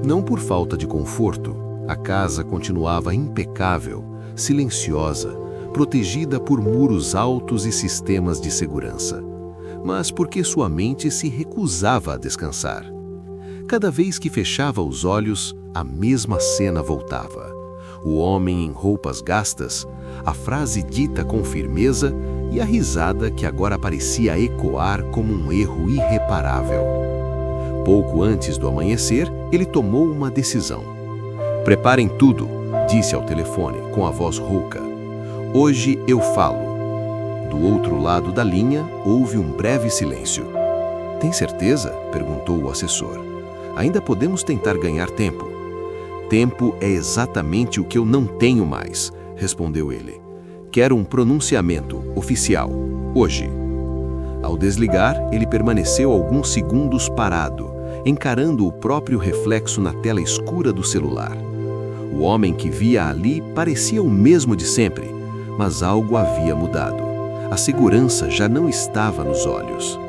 Speaker 2: Não por falta de conforto, a casa continuava impecável, silenciosa, protegida por muros altos e sistemas de segurança, mas porque sua mente se recusava a descansar. Cada vez que fechava os olhos, a mesma cena voltava. O homem em roupas gastas, a frase dita com firmeza e a risada que agora parecia ecoar como um erro irreparável. Pouco antes do amanhecer, ele tomou uma decisão. "Preparem tudo", disse ao telefone com a voz rouca. "Hoje eu falo." Do outro lado da linha, houve um breve silêncio. "Tem certeza?" perguntou o assessor. "Ainda podemos tentar ganhar tempo." "Tempo é exatamente o que eu não tenho mais", respondeu ele. "Quero um pronunciamento oficial, hoje." Ao desligar, ele permaneceu alguns segundos parado, encarando o próprio reflexo na tela escura do celular. O homem que via ali parecia o mesmo de sempre, mas algo havia mudado. A segurança já não estava nos olhos.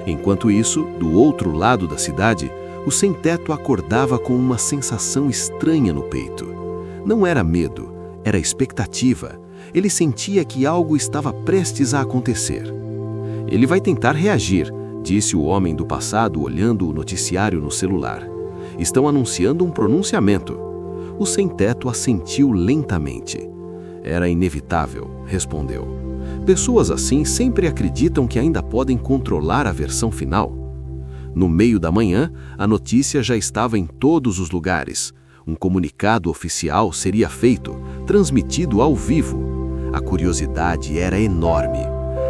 Speaker 2: Enquanto isso, do outro lado da cidade, o sem-teto acordava com uma sensação estranha no peito. Não era medo, era expectativa. Ele sentia que algo estava prestes a acontecer. "Ele vai tentar reagir", disse o homem do passado olhando o noticiário no celular. "Estão anunciando um pronunciamento." O sem-teto assentiu lentamente. "Era inevitável", respondeu. "Pessoas assim sempre acreditam que ainda podem controlar a versão final." No meio da manhã, a notícia já estava em todos os lugares. Um comunicado oficial seria feito, transmitido ao vivo. A curiosidade era enorme.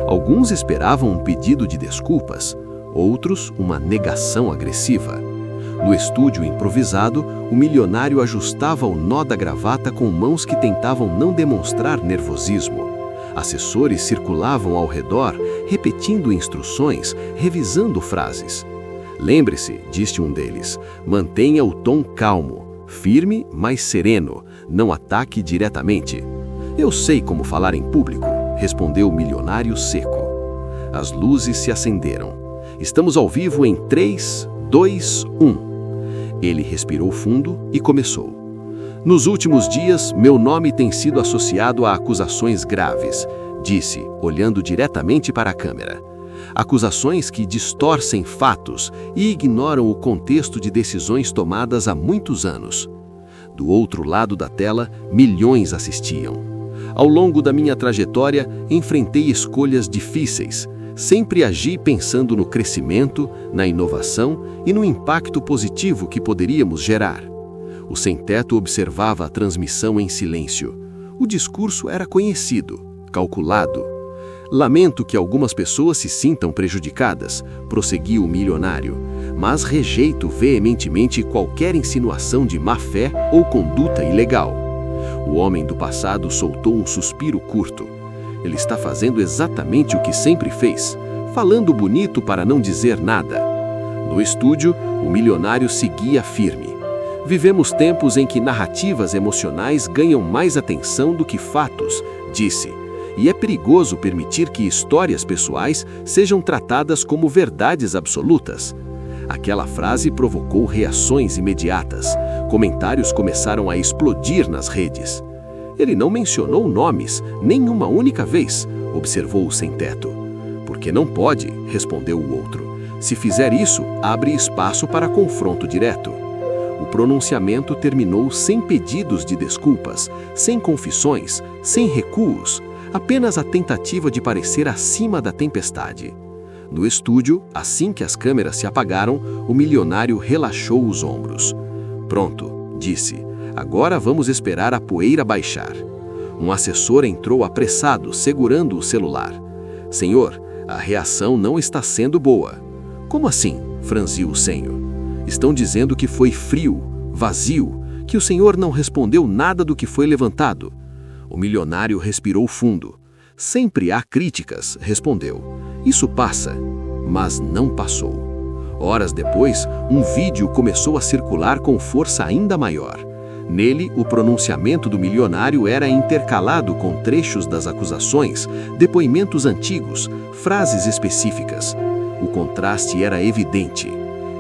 Speaker 2: Alguns esperavam um pedido de desculpas, outros uma negação agressiva. No estúdio improvisado, o milionário ajustava o nó da gravata com mãos que tentavam não demonstrar nervosismo. Assessores circulavam ao redor, repetindo instruções, revisando frases. "Lembre-se", disse um deles, "mantenha o tom calmo, firme, mas sereno, não ataque diretamente." "Eu sei como falar em público", respondeu o milionário seco. As luzes se acenderam. "Estamos ao vivo em 3, 2, 1. Ele respirou fundo e começou. "Nos últimos dias, meu nome tem sido associado a acusações graves", disse, olhando diretamente para a câmera. "Acusações que distorcem fatos e ignoram o contexto de decisões tomadas há muitos anos." Do outro lado da tela, milhões assistiam. "Ao longo da minha trajetória, enfrentei escolhas difíceis. Sempre agi pensando no crescimento, na inovação e no impacto positivo que poderíamos gerar." O sem-teto observava a transmissão em silêncio. O discurso era conhecido, calculado. "Lamento que algumas pessoas se sintam prejudicadas", prosseguiu o milionário, "mas rejeito veementemente qualquer insinuação de má-fé ou conduta ilegal." O homem do passado soltou um suspiro curto.
Speaker 4: Ele está fazendo exatamente o que sempre fez, falando bonito para não dizer nada. No estúdio, o milionário seguia firme. Vivemos tempos em que narrativas emocionais ganham mais atenção do que fatos, disse. E é perigoso permitir que histórias pessoais sejam tratadas como verdades absolutas. Aquela frase provocou reações imediatas. Comentários começaram a explodir nas redes. Ele não mencionou nomes, nem uma única vez, observou o sem-teto. Porque não pode, respondeu o outro. Se fizer isso, abre espaço para confronto direto. O pronunciamento terminou sem pedidos de desculpas, sem confissões, sem recuos, apenas a tentativa de parecer acima da tempestade. No estúdio, assim que as câmeras se apagaram, o milionário relaxou os ombros. Pronto, disse. Agora vamos esperar a poeira baixar. Um assessor entrou apressado, segurando o celular. Senhor, a reação não está sendo boa. Como assim? Franziu o senho. Estão dizendo que foi frio, vazio, que o senhor não respondeu nada do que foi levantado. O milionário respirou fundo. Sempre há críticas, respondeu. Isso passa, mas não passou. Horas depois, um vídeo começou a circular com força ainda maior. Nele, o pronunciamento do milionário era intercalado com trechos das acusações, depoimentos antigos, frases específicas. O contraste era evidente.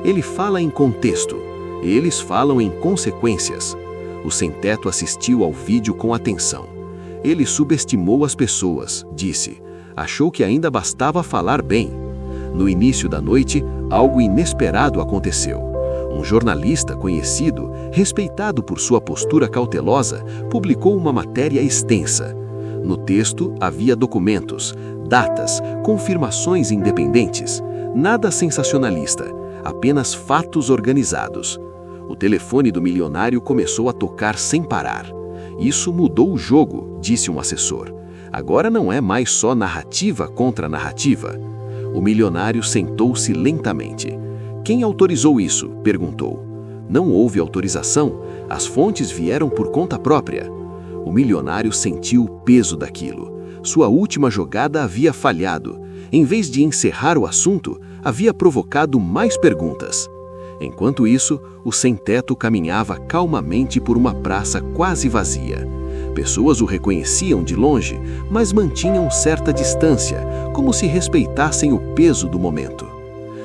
Speaker 4: Ele fala em contexto, eles falam em consequências. O sem-teto assistiu ao vídeo com atenção. Ele subestimou as pessoas, disse. Achou que ainda bastava falar bem. No início da noite, algo inesperado aconteceu. Um jornalista conhecido, respeitado por sua postura cautelosa, publicou uma matéria extensa. No texto havia documentos, datas, confirmações independentes. Nada sensacionalista, apenas fatos organizados. O telefone do milionário começou a tocar sem parar. Isso mudou o jogo, disse um assessor. Agora não é mais só narrativa contra narrativa. O milionário sentou-se lentamente. Quem autorizou isso? Perguntou. Não houve autorização, as fontes vieram por conta própria. O milionário sentiu o peso daquilo. Sua última jogada havia falhado. Em vez de encerrar o assunto, havia provocado mais perguntas. Enquanto isso, o sem-teto caminhava calmamente por uma praça quase vazia. Pessoas o reconheciam de longe, mas mantinham certa distância, como se respeitassem o peso do momento.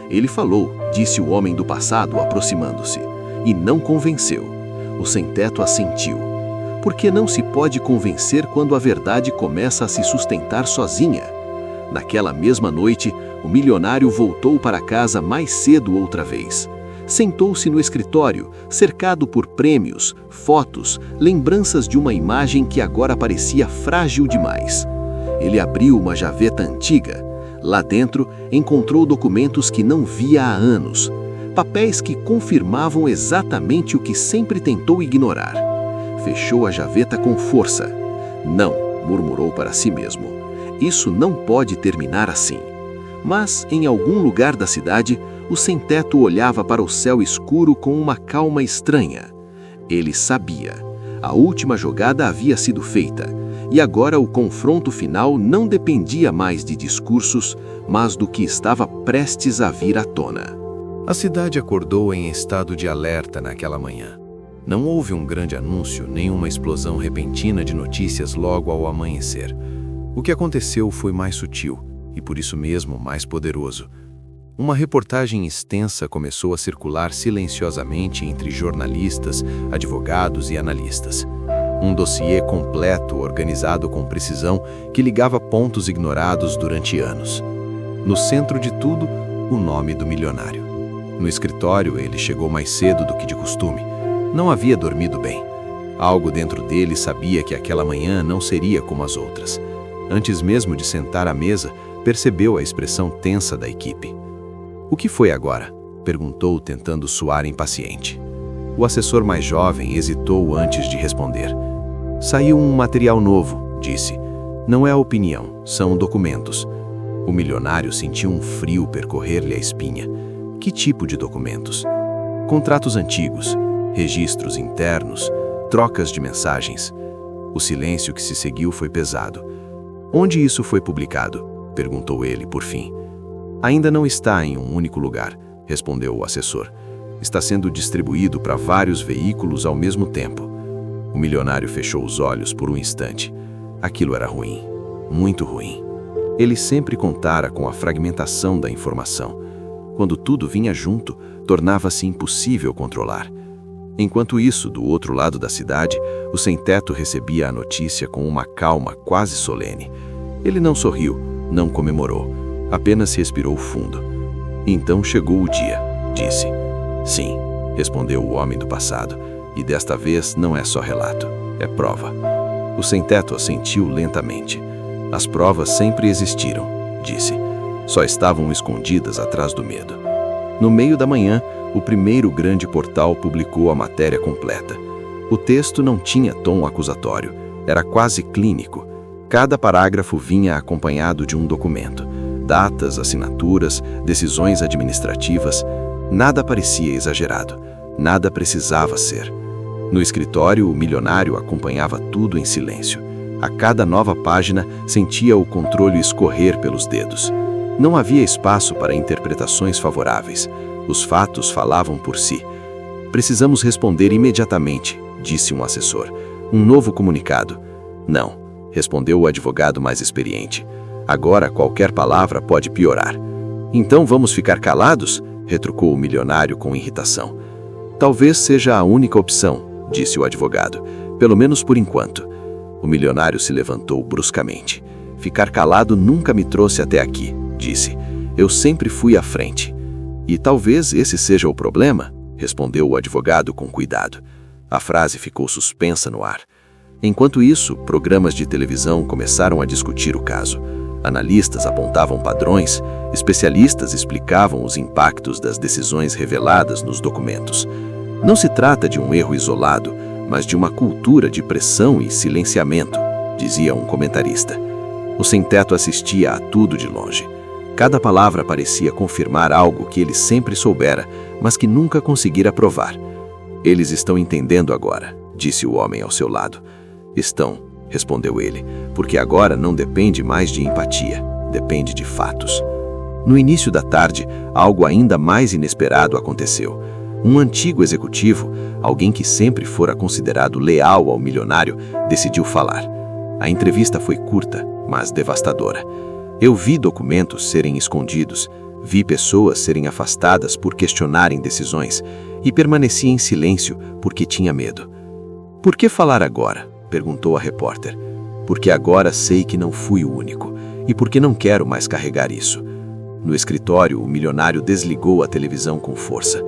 Speaker 4: Ele falou, disse o homem do passado, aproximando-se, e não convenceu. O sem-teto assentiu. Porque não se pode convencer quando a verdade começa a se sustentar sozinha. Naquela mesma noite, o milionário voltou para casa mais cedo outra vez. Sentou-se no escritório, cercado por prêmios, fotos, lembranças de uma imagem que agora parecia frágil demais. Ele abriu uma gaveta antiga. Lá dentro, encontrou documentos que não via há anos. Papéis que confirmavam exatamente o que sempre tentou ignorar. Fechou a gaveta com força. Não, murmurou para si mesmo. Isso não pode terminar assim. Mas, em algum lugar da cidade, o sem-teto olhava para o céu escuro com uma calma estranha. Ele sabia. A última jogada havia sido feita, e agora o confronto final não dependia mais de discursos, mas do que estava prestes a vir à tona.
Speaker 1: A cidade acordou em estado de alerta naquela manhã. Não houve um grande anúncio, nem uma explosão repentina de notícias logo ao amanhecer. O que aconteceu foi mais sutil, e por isso mesmo mais poderoso. Uma reportagem extensa começou a circular silenciosamente entre jornalistas, advogados e analistas. Um dossiê completo, organizado com precisão, que ligava pontos ignorados durante anos. No centro de tudo, o nome do milionário. No escritório, ele chegou mais cedo do que de costume. Não havia dormido bem. Algo dentro dele sabia que aquela manhã não seria como as outras. Antes mesmo de sentar à mesa, percebeu a expressão tensa da equipe. O que foi agora? Perguntou, tentando soar impaciente. O assessor mais jovem hesitou antes de responder. Saiu um material novo, disse. Não é a opinião, são documentos. O milionário sentiu um frio percorrer-lhe a espinha. Que tipo de documentos? Contratos antigos, registros internos, trocas de mensagens. O silêncio que se seguiu foi pesado. Onde isso foi publicado? Perguntou ele, por fim. Ainda não está em um único lugar, respondeu o assessor. Está sendo distribuído para vários veículos ao mesmo tempo. O milionário fechou os olhos por um instante. Aquilo era ruim, muito ruim. Ele sempre contara com a fragmentação da informação. Quando tudo vinha junto, tornava-se impossível controlar. Enquanto isso, do outro lado da cidade, o sem-teto recebia a notícia com uma calma quase solene. Ele não sorriu, não comemorou, apenas respirou fundo. Então chegou o dia, disse. Sim, respondeu o homem do passado, e desta vez não é só relato, é prova. O sem-teto assentiu lentamente. As provas sempre existiram, disse. Só estavam escondidas atrás do medo. No meio da manhã, o primeiro grande portal publicou a matéria completa. O texto não tinha tom acusatório, era quase clínico. Cada parágrafo vinha acompanhado de um documento. Datas, assinaturas, decisões administrativas. Nada parecia exagerado, nada precisava ser. No escritório, o milionário acompanhava tudo em silêncio. A cada nova página, sentia o controle escorrer pelos dedos. Não havia espaço para interpretações favoráveis. Os fatos falavam por si. Precisamos responder imediatamente, disse um assessor. Um novo comunicado. Não, respondeu o advogado mais experiente. Agora qualquer palavra pode piorar. Então vamos ficar calados? Retrucou o milionário com irritação. Talvez seja a única opção, disse o advogado. Pelo menos por enquanto. O milionário se levantou bruscamente. Ficar calado nunca me trouxe até aqui, disse. Eu sempre fui à frente. E talvez esse seja o problema, respondeu o advogado com cuidado. A frase ficou suspensa no ar. Enquanto isso, programas de televisão começaram a discutir o caso. Analistas apontavam padrões, especialistas explicavam os impactos das decisões reveladas nos documentos. Não se trata de um erro isolado, mas de uma cultura de pressão e silenciamento, dizia um comentarista. O sem-teto assistia a tudo de longe. Cada palavra parecia confirmar algo que ele sempre soubera, mas que nunca conseguira provar. Eles estão entendendo agora, disse o homem ao seu lado. Estão, respondeu ele, porque agora não depende mais de empatia, depende de fatos. No início da tarde, algo ainda mais inesperado aconteceu. Um antigo executivo, alguém que sempre fora considerado leal ao milionário, decidiu falar. A entrevista foi curta, mas devastadora. Eu vi documentos serem escondidos, vi pessoas serem afastadas por questionarem decisões e permaneci em silêncio porque tinha medo. Por que falar agora? Perguntou a repórter. Porque agora sei que não fui o único e porque não quero mais carregar isso. No escritório, o milionário desligou a televisão com força.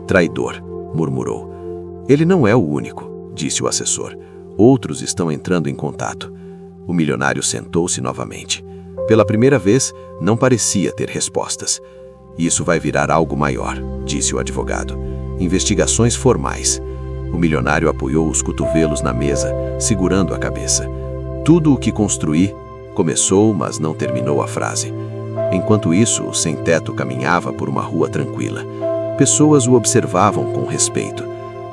Speaker 1: Traidor, murmurou. Ele não é o único, disse o assessor. Outros estão entrando em contato. O milionário sentou-se novamente. Pela primeira vez, não parecia ter respostas. Isso vai virar algo maior, disse o advogado. Investigações formais. O milionário apoiou os cotovelos na mesa, segurando a cabeça. Tudo o que construí começou, mas não terminou a frase. Enquanto isso, o sem-teto caminhava por uma rua tranquila. Pessoas o observavam com respeito.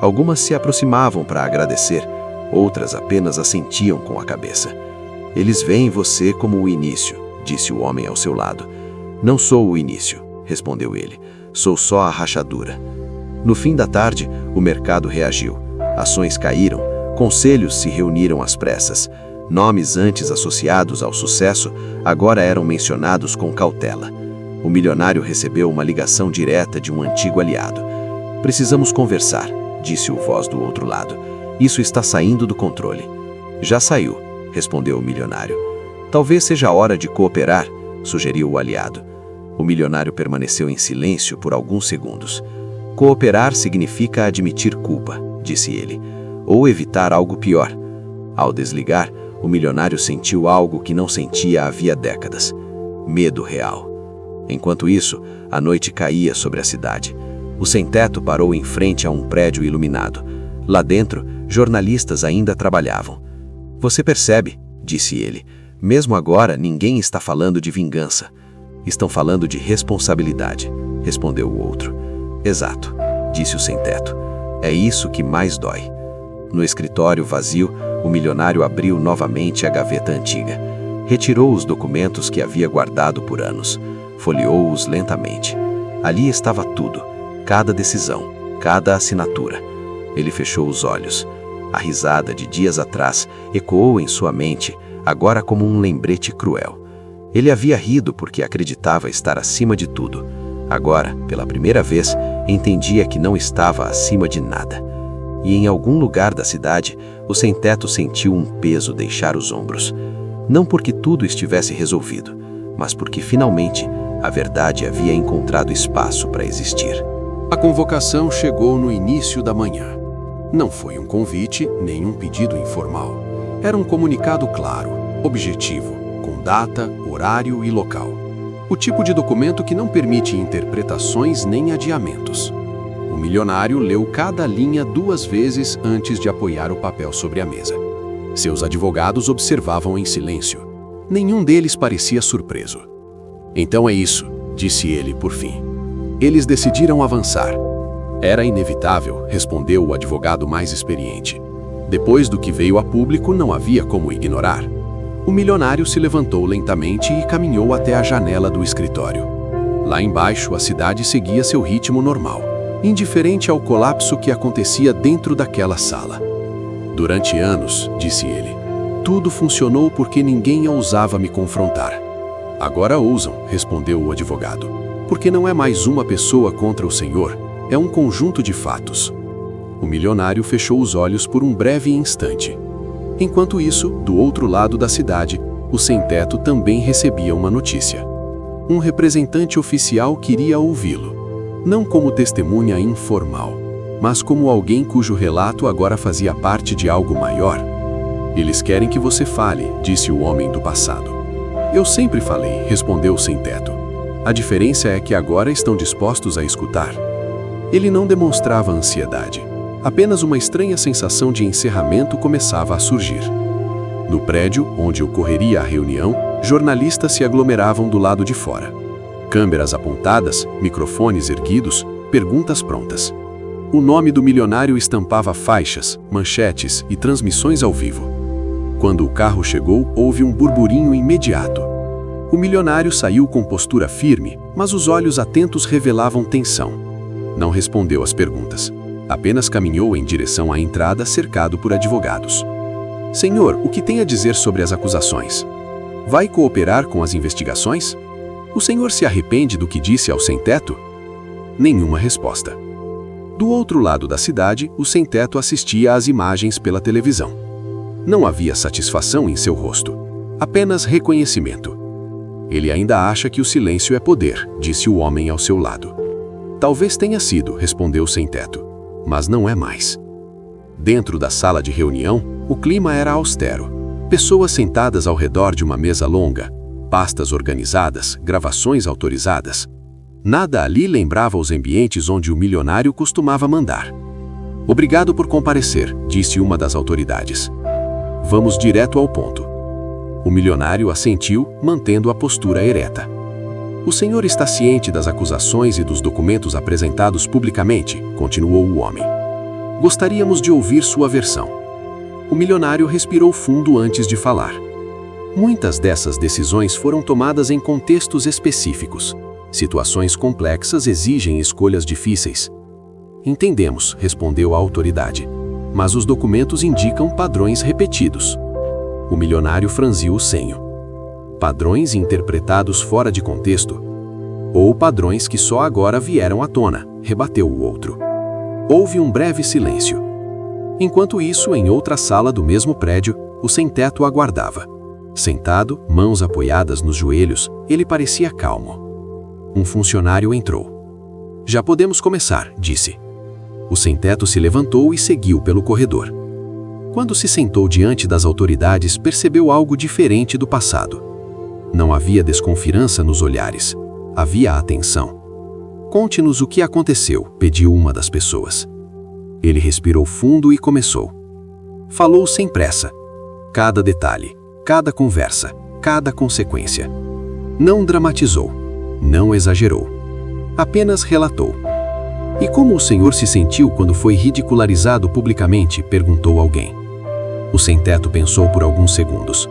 Speaker 1: Algumas se aproximavam para agradecer, outras apenas assentiam com a cabeça. Eles veem você como o início, disse o homem ao seu lado. Não sou o início, respondeu ele. Sou só a rachadura. No fim da tarde, o mercado reagiu. Ações caíram, conselhos se reuniram às pressas. Nomes antes associados ao sucesso agora eram mencionados com cautela. O milionário recebeu uma ligação direta de um antigo aliado. Precisamos conversar, disse o voz do outro lado. Isso está saindo do controle. Já saiu, respondeu o milionário. Talvez seja a hora de cooperar, sugeriu o aliado. O milionário permaneceu em silêncio por alguns segundos. Cooperar significa admitir culpa, disse ele, ou evitar algo pior. Ao desligar, o milionário sentiu algo que não sentia havia décadas. Medo real. Enquanto isso, a noite caía sobre a cidade. O sem-teto parou em frente a um prédio iluminado. Lá dentro, jornalistas ainda trabalhavam. Você percebe, disse ele, mesmo agora ninguém está falando de vingança. Estão falando de responsabilidade, respondeu o outro. Exato, disse o sem-teto. É isso que mais dói. No escritório vazio, o milionário abriu novamente a gaveta antiga.
Speaker 3: Retirou os documentos que havia guardado por anos. Folheou-os lentamente. Ali estava tudo, cada decisão, cada assinatura. Ele fechou os olhos. A risada de dias atrás ecoou em sua mente, agora como um lembrete cruel. Ele havia rido porque acreditava estar acima de tudo. Agora, pela primeira vez, entendia que não estava acima de nada. E em algum lugar da cidade, o sem-teto sentiu um peso deixar os ombros. Não porque tudo estivesse resolvido, mas porque finalmente a verdade havia encontrado espaço para existir.
Speaker 2: A convocação chegou no início da manhã. Não foi um convite nem um pedido informal. Era um comunicado claro, objetivo, com data, horário e local. O tipo de documento que não permite interpretações nem adiamentos. O milionário leu cada linha 2 vezes antes de apoiar o papel sobre a mesa. Seus advogados observavam em silêncio. Nenhum deles parecia surpreso. Então é isso, disse ele por fim. Eles decidiram avançar. Era inevitável, respondeu o advogado mais experiente. Depois do que veio a público, não havia como ignorar. O milionário se levantou lentamente e caminhou até a janela do escritório. Lá embaixo, a cidade seguia seu ritmo normal, indiferente ao colapso que acontecia dentro daquela sala. Durante anos, disse ele, tudo funcionou porque ninguém ousava me confrontar. Agora ousam, respondeu o advogado, porque não é mais uma pessoa contra o Senhor, é um conjunto de fatos. O milionário fechou os olhos por um breve instante. Enquanto isso, do outro lado da cidade, o sem-teto também recebia uma notícia. Um representante oficial queria ouvi-lo, não como testemunha informal, mas como alguém cujo relato agora fazia parte de algo maior. Eles querem que você fale, disse o homem do passado. Eu sempre falei, respondeu o sem-teto. A diferença é que agora estão dispostos a escutar. Ele não demonstrava ansiedade. Apenas uma estranha sensação de encerramento começava a surgir. No prédio, onde ocorreria a reunião, jornalistas se aglomeravam do lado de fora. Câmeras apontadas, microfones erguidos, perguntas prontas. O nome do milionário estampava faixas, manchetes e transmissões ao vivo. Quando o carro chegou, houve um burburinho imediato. O milionário saiu com postura firme, mas os olhos atentos revelavam tensão. Não respondeu às perguntas. Apenas caminhou em direção à entrada, cercado por advogados. Senhor, o que tem a dizer sobre as acusações? Vai cooperar com as investigações? O senhor se arrepende do que disse ao sem-teto? Nenhuma resposta. Do outro lado da cidade, o sem-teto assistia às imagens pela televisão. Não havia satisfação em seu rosto, apenas reconhecimento. Ele ainda acha que o silêncio é poder, disse o homem ao seu lado. Talvez tenha sido, respondeu o sem-teto, mas não é mais. Dentro da sala de reunião, o clima era austero. Pessoas sentadas ao redor de uma mesa longa, pastas organizadas, gravações autorizadas. Nada ali lembrava os ambientes onde o milionário costumava mandar. Obrigado por comparecer, disse uma das autoridades. Vamos direto ao ponto. O milionário assentiu, mantendo a postura ereta. O senhor está ciente das acusações e dos documentos apresentados publicamente, continuou o homem. Gostaríamos de ouvir sua versão. O milionário respirou fundo antes de falar. Muitas dessas decisões foram tomadas em contextos específicos. Situações complexas exigem escolhas difíceis. Entendemos, respondeu a autoridade. Mas os documentos indicam padrões repetidos. O milionário franziu o senho. Padrões interpretados fora de contexto? Ou padrões que só agora vieram à tona, rebateu o outro. Houve um breve silêncio. Enquanto isso, em outra sala do mesmo prédio, o sem-teto aguardava. Sentado, mãos apoiadas nos joelhos, ele parecia calmo. Um funcionário entrou. Já podemos começar, disse. O sem-teto se levantou e seguiu pelo corredor. Quando se sentou diante das autoridades, percebeu algo diferente do passado. Não havia desconfiança nos olhares. Havia atenção. Conte-nos o que aconteceu, pediu uma das pessoas. Ele respirou fundo e começou. Falou sem pressa. Cada detalhe, cada conversa, cada consequência. Não dramatizou, não exagerou. Apenas relatou. E como o senhor se sentiu quando foi ridicularizado publicamente? Perguntou alguém. O sem-teto pensou por alguns segundos.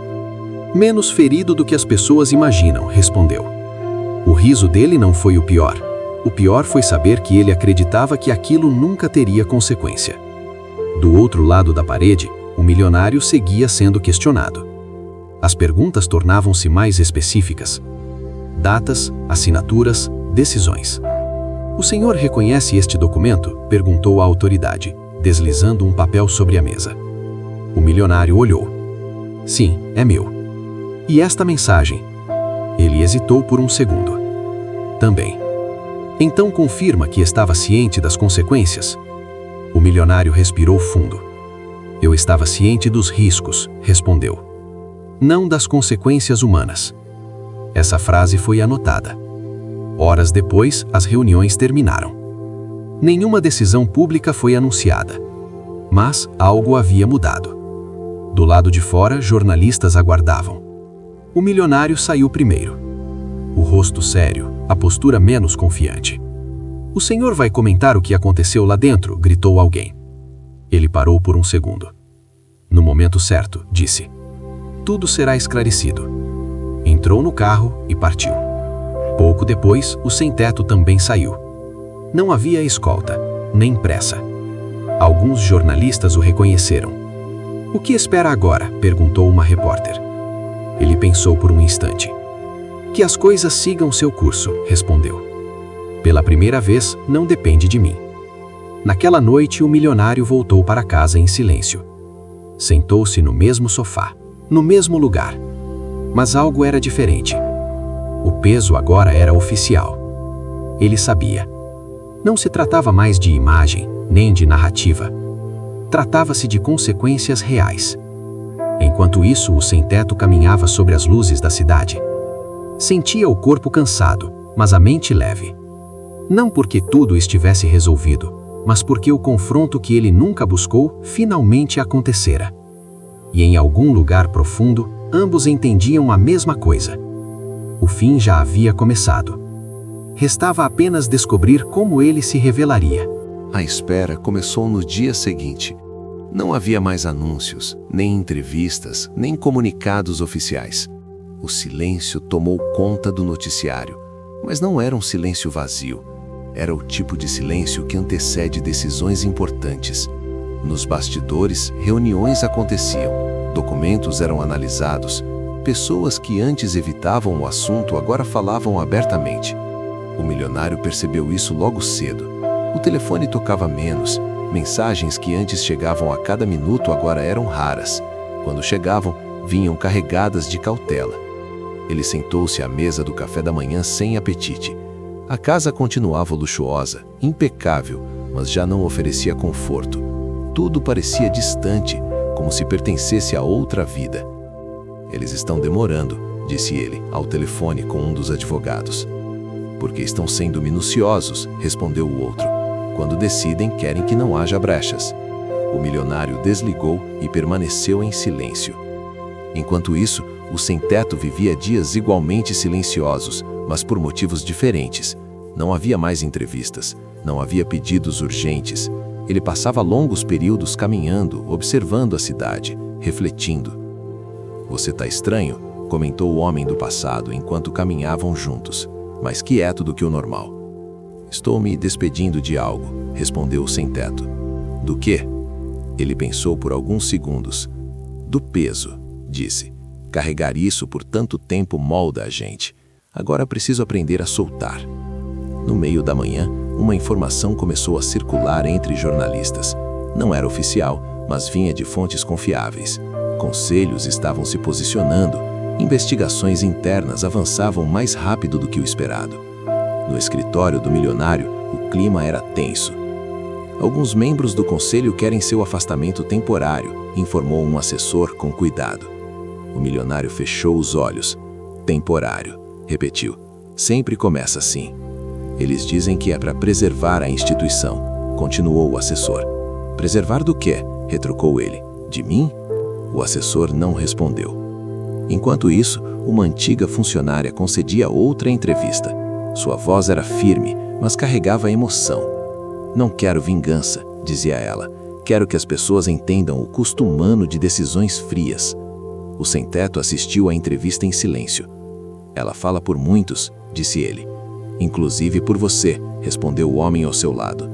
Speaker 5: Menos ferido do que as pessoas imaginam, respondeu. O riso dele não foi o pior. O pior foi saber que ele acreditava que aquilo nunca teria consequência. Do outro lado da parede, o milionário seguia sendo questionado. As perguntas tornavam-se mais específicas. Datas, assinaturas, decisões. O senhor reconhece este documento? Perguntou a autoridade, deslizando um papel sobre a mesa. O milionário olhou. Sim, é meu. E esta mensagem? Ele hesitou por um segundo. Também. Então confirma que estava ciente das consequências? O milionário respirou fundo. Eu estava ciente dos riscos, respondeu. Não das consequências humanas. Essa frase foi anotada. Horas depois, as reuniões terminaram. Nenhuma decisão pública foi anunciada. Mas algo havia mudado. Do lado de fora, jornalistas aguardavam. O milionário saiu primeiro. O rosto sério, a postura menos confiante. O senhor vai comentar o que aconteceu lá dentro? Gritou alguém. Ele parou por um segundo. No momento certo, disse. Tudo será esclarecido. Entrou no carro e partiu. Pouco depois, o sem-teto também saiu. Não havia escolta, nem pressa. Alguns jornalistas o reconheceram. O que espera agora? Perguntou uma repórter. Ele pensou por um instante. Que as coisas sigam seu curso, respondeu. Pela primeira vez, não depende de mim. Naquela noite, o milionário voltou para casa em silêncio. Sentou-se no mesmo sofá, no mesmo lugar. Mas algo era diferente. O peso agora era oficial. Ele sabia. Não se tratava mais de imagem, nem de narrativa. Tratava-se de consequências reais. Enquanto isso, o sem-teto caminhava sobre as luzes da cidade. Sentia o corpo cansado, mas a mente leve. Não porque tudo estivesse resolvido, mas porque o confronto que ele nunca buscou finalmente acontecera. E em algum lugar profundo, ambos entendiam a mesma coisa. O fim já havia começado. Restava apenas descobrir como ele se revelaria.
Speaker 1: A espera começou no dia seguinte. Não havia mais anúncios, nem entrevistas, nem comunicados oficiais. O silêncio tomou conta do noticiário, mas não era um silêncio vazio. Era o tipo de silêncio que antecede decisões importantes. Nos bastidores, reuniões aconteciam, documentos eram analisados, pessoas que antes evitavam o assunto agora falavam abertamente. O milionário percebeu isso logo cedo. O telefone tocava menos, mensagens que antes chegavam a cada minuto agora eram raras. Quando chegavam, vinham carregadas de cautela. Ele sentou-se à mesa do café da manhã sem apetite. A casa continuava luxuosa, impecável, mas já não oferecia conforto. Tudo parecia distante, como se pertencesse a outra vida. Eles estão demorando, disse ele, ao telefone com um dos advogados. Porque estão sendo minuciosos, respondeu o outro. Quando decidem, querem que não haja brechas. O milionário desligou e permaneceu em silêncio. Enquanto isso, o sem-teto vivia dias igualmente silenciosos, mas por motivos diferentes. Não havia mais entrevistas, não havia pedidos urgentes. Ele passava longos períodos caminhando, observando a cidade, refletindo. Você tá estranho, comentou o homem do passado enquanto caminhavam juntos, mais quieto do que o normal. Estou me despedindo de algo, respondeu o sem-teto. Do quê? Ele pensou por alguns segundos. Do peso, disse. Carregar isso por tanto tempo molda a gente. Agora preciso aprender a soltar. No meio da manhã, uma informação começou a circular entre jornalistas. Não era oficial, mas vinha de fontes confiáveis. Conselhos estavam se posicionando. Investigações internas avançavam mais rápido do que o esperado. No escritório do milionário, o clima era tenso. Alguns membros do conselho querem seu afastamento temporário, informou um assessor com cuidado. O milionário fechou os olhos. Temporário, repetiu. Sempre começa assim. Eles dizem que é para preservar a instituição, continuou o assessor. Preservar do quê? Retrucou ele. De mim? O assessor não respondeu. Enquanto isso, uma antiga funcionária concedia outra entrevista. Sua voz era firme, mas carregava emoção. Não quero vingança, dizia ela. Quero que as pessoas entendam o custo humano de decisões frias. O sem-teto assistiu à entrevista em silêncio. Ela fala por muitos, disse ele. Inclusive por você, respondeu o homem ao seu lado.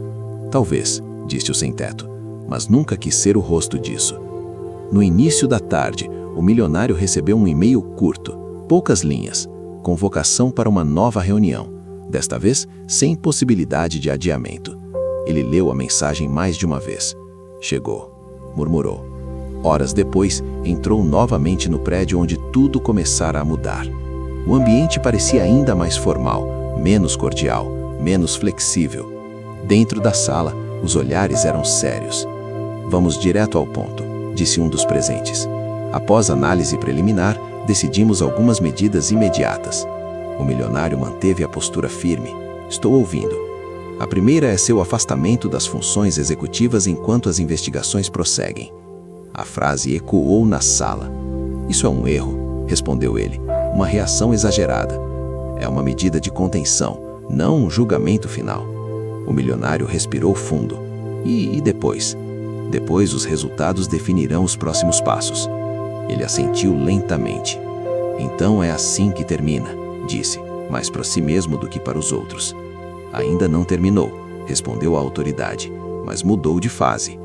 Speaker 1: Talvez, disse o sem-teto, mas nunca quis ser o rosto disso. No início da tarde, o milionário recebeu um e-mail curto, poucas linhas, convocação para uma nova reunião, desta vez sem possibilidade de adiamento. Ele leu a mensagem mais de uma vez. Chegou, murmurou. Horas depois, entrou novamente no prédio onde tudo começara a mudar. O ambiente parecia ainda mais formal, menos cordial, menos flexível. Dentro da sala, os olhares eram sérios. Vamos direto ao ponto, disse um dos presentes. Após análise preliminar, decidimos algumas medidas imediatas. O milionário manteve a postura firme. Estou ouvindo. A primeira é seu afastamento das funções executivas enquanto as investigações prosseguem. A frase ecoou na sala. Isso é um erro, respondeu ele. Uma reação exagerada. É uma medida de contenção, não um julgamento final. O milionário respirou fundo. E depois? Depois os resultados definirão os próximos passos. Ele assentiu lentamente. Então é assim que termina, disse, mais para si mesmo do que para os outros. Ainda não terminou, respondeu a autoridade, mas mudou de fase.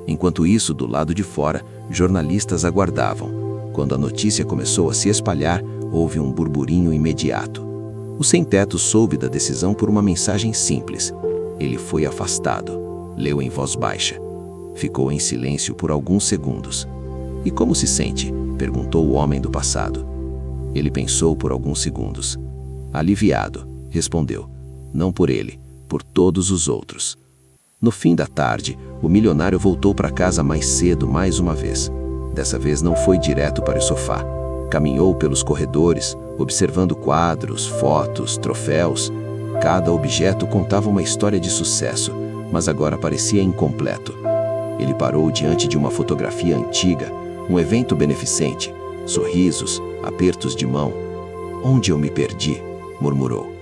Speaker 1: Enquanto isso, do lado de fora, jornalistas aguardavam. Quando a notícia começou a se espalhar, houve um burburinho imediato. O sem-teto soube da decisão por uma mensagem simples. Ele foi afastado. Leu em voz baixa. Ficou em silêncio por alguns segundos. E como se sente? Perguntou o homem do passado. Ele pensou por alguns segundos. Aliviado, respondeu. Não por ele, por todos os outros. No fim da tarde, o milionário voltou para casa mais cedo mais uma vez. Dessa vez não foi direto para o sofá. Caminhou pelos corredores, observando quadros, fotos, troféus. Cada objeto contava uma história de sucesso, mas agora parecia incompleto. Ele parou diante de uma fotografia antiga, um evento beneficente, sorrisos, apertos de mão. Onde eu me perdi? Murmurou.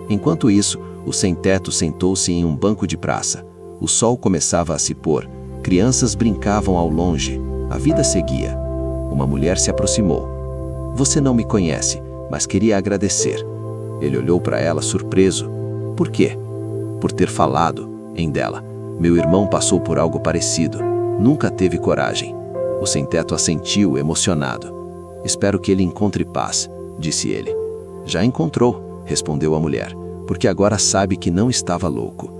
Speaker 1: Enquanto isso, o sem-teto sentou-se em um banco de praça. O sol começava a se pôr, crianças brincavam ao longe, a vida seguia. Uma mulher se aproximou. Você não me conhece, mas queria agradecer. Ele olhou para ela surpreso. Por quê? Por ter falado, em dela. Meu irmão passou por algo parecido. Nunca teve coragem. O sem-teto assentiu, emocionado. Espero que ele encontre paz, disse ele. Já encontrou, respondeu a mulher, porque agora sabe que não estava louco.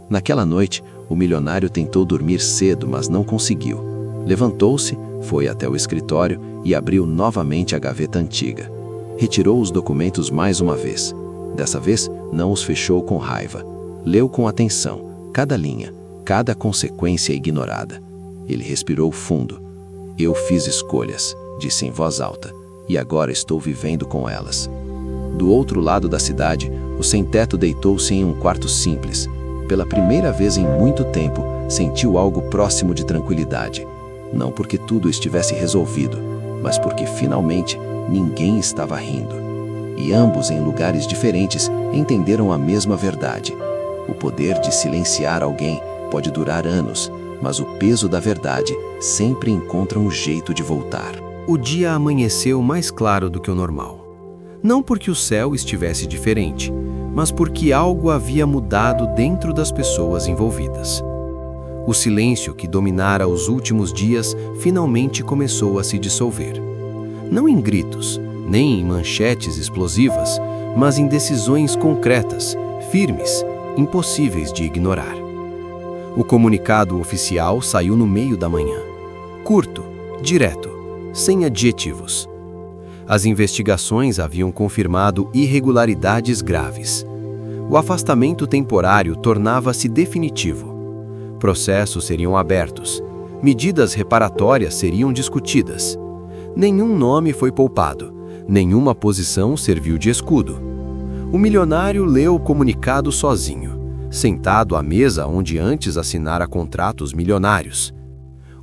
Speaker 1: Naquela noite, o milionário tentou dormir cedo, mas não conseguiu. Levantou-se, foi até o escritório e abriu novamente a gaveta antiga. Retirou os documentos mais uma vez. Dessa vez, não os fechou com raiva. Leu com atenção, cada linha, cada consequência ignorada. Ele respirou fundo. Eu fiz escolhas, disse em voz alta, e agora estou vivendo com elas. Do outro lado da cidade, o sem-teto deitou-se em um quarto simples. Pela primeira vez em muito tempo, sentiu algo próximo de tranquilidade. Não porque tudo estivesse resolvido, mas porque finalmente ninguém estava rindo. E ambos, em lugares diferentes, entenderam a mesma verdade. O poder de silenciar alguém pode durar anos, mas o peso da verdade sempre encontra um jeito de voltar.
Speaker 5: O dia amanheceu mais claro do que o normal. Não porque o céu estivesse diferente, mas porque algo havia mudado dentro das pessoas envolvidas. O silêncio que dominara os últimos dias finalmente começou a se dissolver. Não em gritos, nem em manchetes explosivas, mas em decisões concretas, firmes, impossíveis de ignorar. O comunicado oficial saiu no meio da manhã. Curto, direto, sem adjetivos. As investigações haviam confirmado irregularidades graves. O afastamento temporário tornava-se definitivo. Processos seriam abertos. Medidas reparatórias seriam discutidas. Nenhum nome foi poupado. Nenhuma posição serviu de escudo. O milionário leu o comunicado sozinho, sentado à mesa onde antes assinara contratos milionários.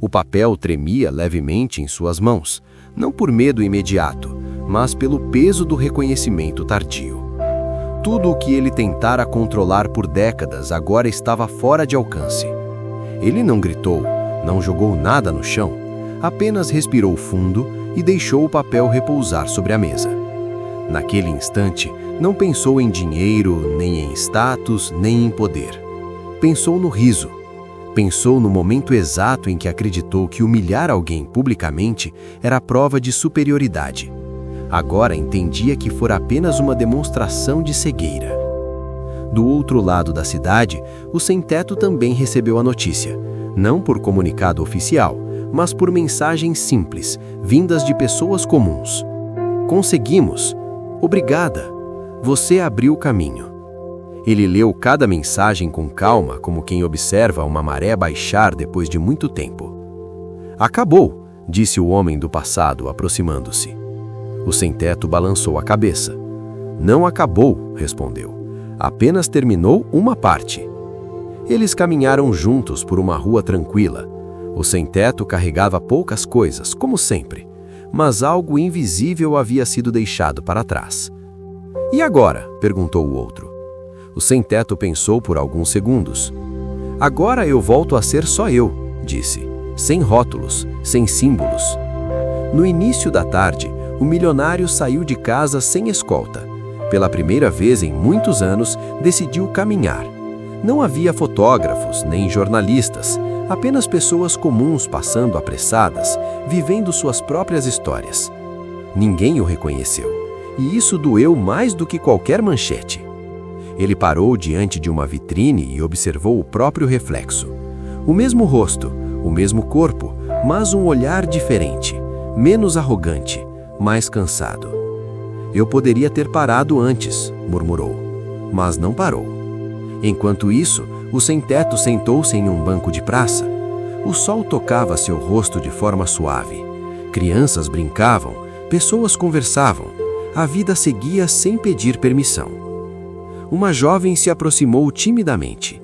Speaker 5: O papel tremia levemente em suas mãos, não por medo imediato, mas pelo peso do reconhecimento tardio. Tudo o que ele tentara controlar por décadas agora estava fora de alcance. Ele não gritou, não jogou nada no chão, apenas respirou fundo
Speaker 4: e deixou o papel repousar sobre a mesa. Naquele instante, não pensou em dinheiro, nem em status, nem em poder. Pensou no riso. Pensou no momento exato em que acreditou que humilhar alguém publicamente era prova de superioridade. Agora entendia que fora apenas uma demonstração de cegueira. Do outro lado da cidade, o sem-teto também recebeu a notícia, não por comunicado oficial, mas por mensagens simples, vindas de pessoas comuns. Conseguimos! Obrigada! Você abriu o caminho. Ele leu cada mensagem com calma, como quem observa uma maré baixar depois de muito tempo. Acabou, disse o homem do passado, aproximando-se. O sem-teto balançou a cabeça. Não acabou, respondeu. Apenas terminou uma parte. Eles caminharam juntos por uma rua tranquila. O sem-teto carregava poucas coisas, como sempre, mas algo invisível havia sido deixado para trás. E agora? Perguntou o outro. O sem-teto pensou por alguns segundos. Agora eu volto a ser só eu, disse, sem rótulos, sem símbolos. No início da tarde, o milionário saiu de casa sem escolta. Pela primeira vez em muitos anos, decidiu caminhar. Não havia fotógrafos, nem jornalistas, apenas pessoas comuns passando apressadas, vivendo suas próprias histórias. Ninguém o reconheceu, e isso doeu mais do que qualquer manchete. Ele parou diante de uma vitrine e observou o próprio reflexo. O mesmo rosto, o mesmo corpo, mas um olhar diferente, menos arrogante, mais cansado. Eu poderia ter parado antes, murmurou, mas não parou. Enquanto isso, o sem-teto sentou-se em um banco de praça. O sol tocava seu rosto de forma suave. Crianças brincavam, pessoas conversavam. A vida seguia sem pedir permissão. Uma jovem se aproximou timidamente.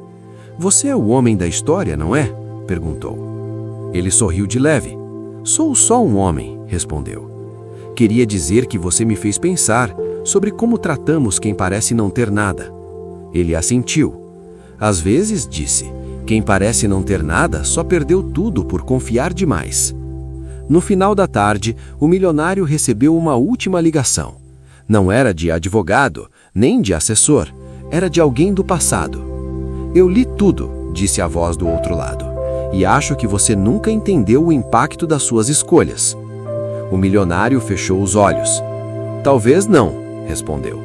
Speaker 4: Você é o homem da história, não é? Perguntou. Ele sorriu de leve. Sou só um homem, respondeu. Queria dizer que você me fez pensar sobre como tratamos quem parece não ter nada. Ele assentiu. Às vezes, disse, quem parece não ter nada só perdeu tudo por confiar demais. No final da tarde, o milionário recebeu uma última ligação. Não era de advogado, nem de assessor, era de alguém do passado. Eu li tudo, disse a voz do outro lado, e acho que você nunca entendeu o impacto das suas escolhas. O milionário fechou os olhos. Talvez não, respondeu,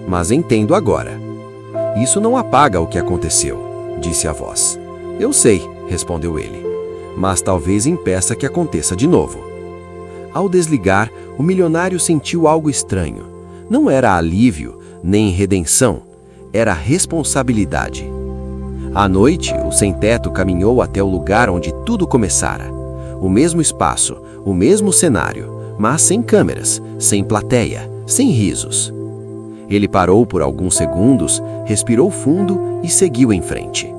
Speaker 4: mas entendo agora. Isso não apaga o que aconteceu, disse a voz. Eu sei, respondeu ele, mas talvez impeça que aconteça de novo. Ao desligar, o milionário sentiu algo estranho. Não era alívio, nem redenção, era responsabilidade. À noite, o sem-teto caminhou até o lugar onde tudo começara. O mesmo espaço, o mesmo cenário, mas sem câmeras, sem plateia, sem risos. Ele parou por alguns segundos, respirou fundo e seguiu em frente.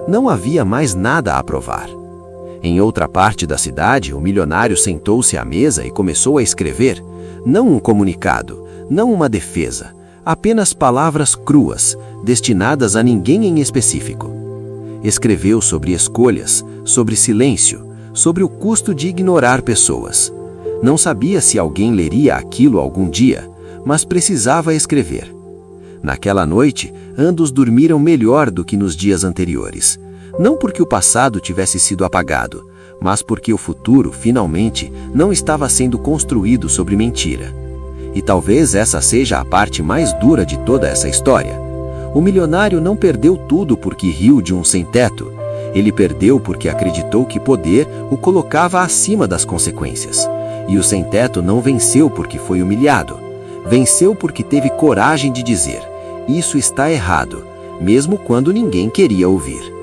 Speaker 4: Não havia mais nada a provar. Em outra parte da cidade, o milionário sentou-se à mesa e começou a escrever, não um comunicado, não uma defesa, apenas palavras cruas, destinadas a ninguém em específico. Escreveu sobre escolhas, sobre silêncio, sobre o custo de ignorar pessoas. Não sabia se alguém leria aquilo algum dia, mas precisava escrever. Naquela noite, ambos dormiram melhor do que nos dias anteriores. Não porque o passado tivesse sido apagado, mas porque o futuro, finalmente, não estava sendo construído sobre mentira. E talvez essa seja a parte mais dura de toda essa história. O milionário não perdeu tudo porque riu de um sem-teto. Ele perdeu porque acreditou que poder o colocava acima das consequências. E o sem-teto não venceu porque foi humilhado. Venceu porque teve coragem de dizer: isso está errado, mesmo quando ninguém queria ouvir.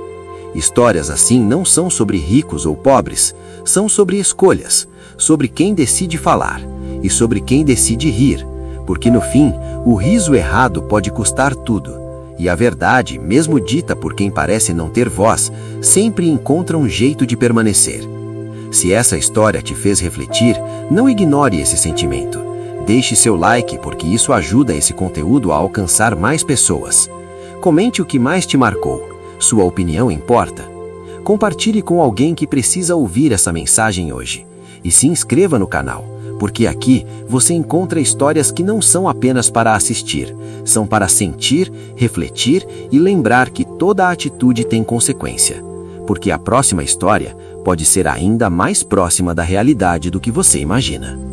Speaker 4: Histórias assim não são sobre ricos ou pobres, são sobre escolhas, sobre quem decide falar e sobre quem decide rir, porque no fim, o riso errado pode custar tudo, e a verdade, mesmo dita por quem parece não ter voz, sempre encontra um jeito de permanecer. Se essa história te fez refletir, não ignore esse sentimento. Deixe seu like porque isso ajuda esse conteúdo a alcançar mais pessoas. Comente o que mais te marcou. Sua opinião importa. Compartilhe com alguém que precisa ouvir essa mensagem hoje. E se inscreva no canal,
Speaker 3: Porque aqui você encontra histórias que não são apenas para assistir, são para sentir, refletir e lembrar que toda atitude tem consequência. Porque a próxima história pode ser ainda mais próxima da realidade do que você imagina.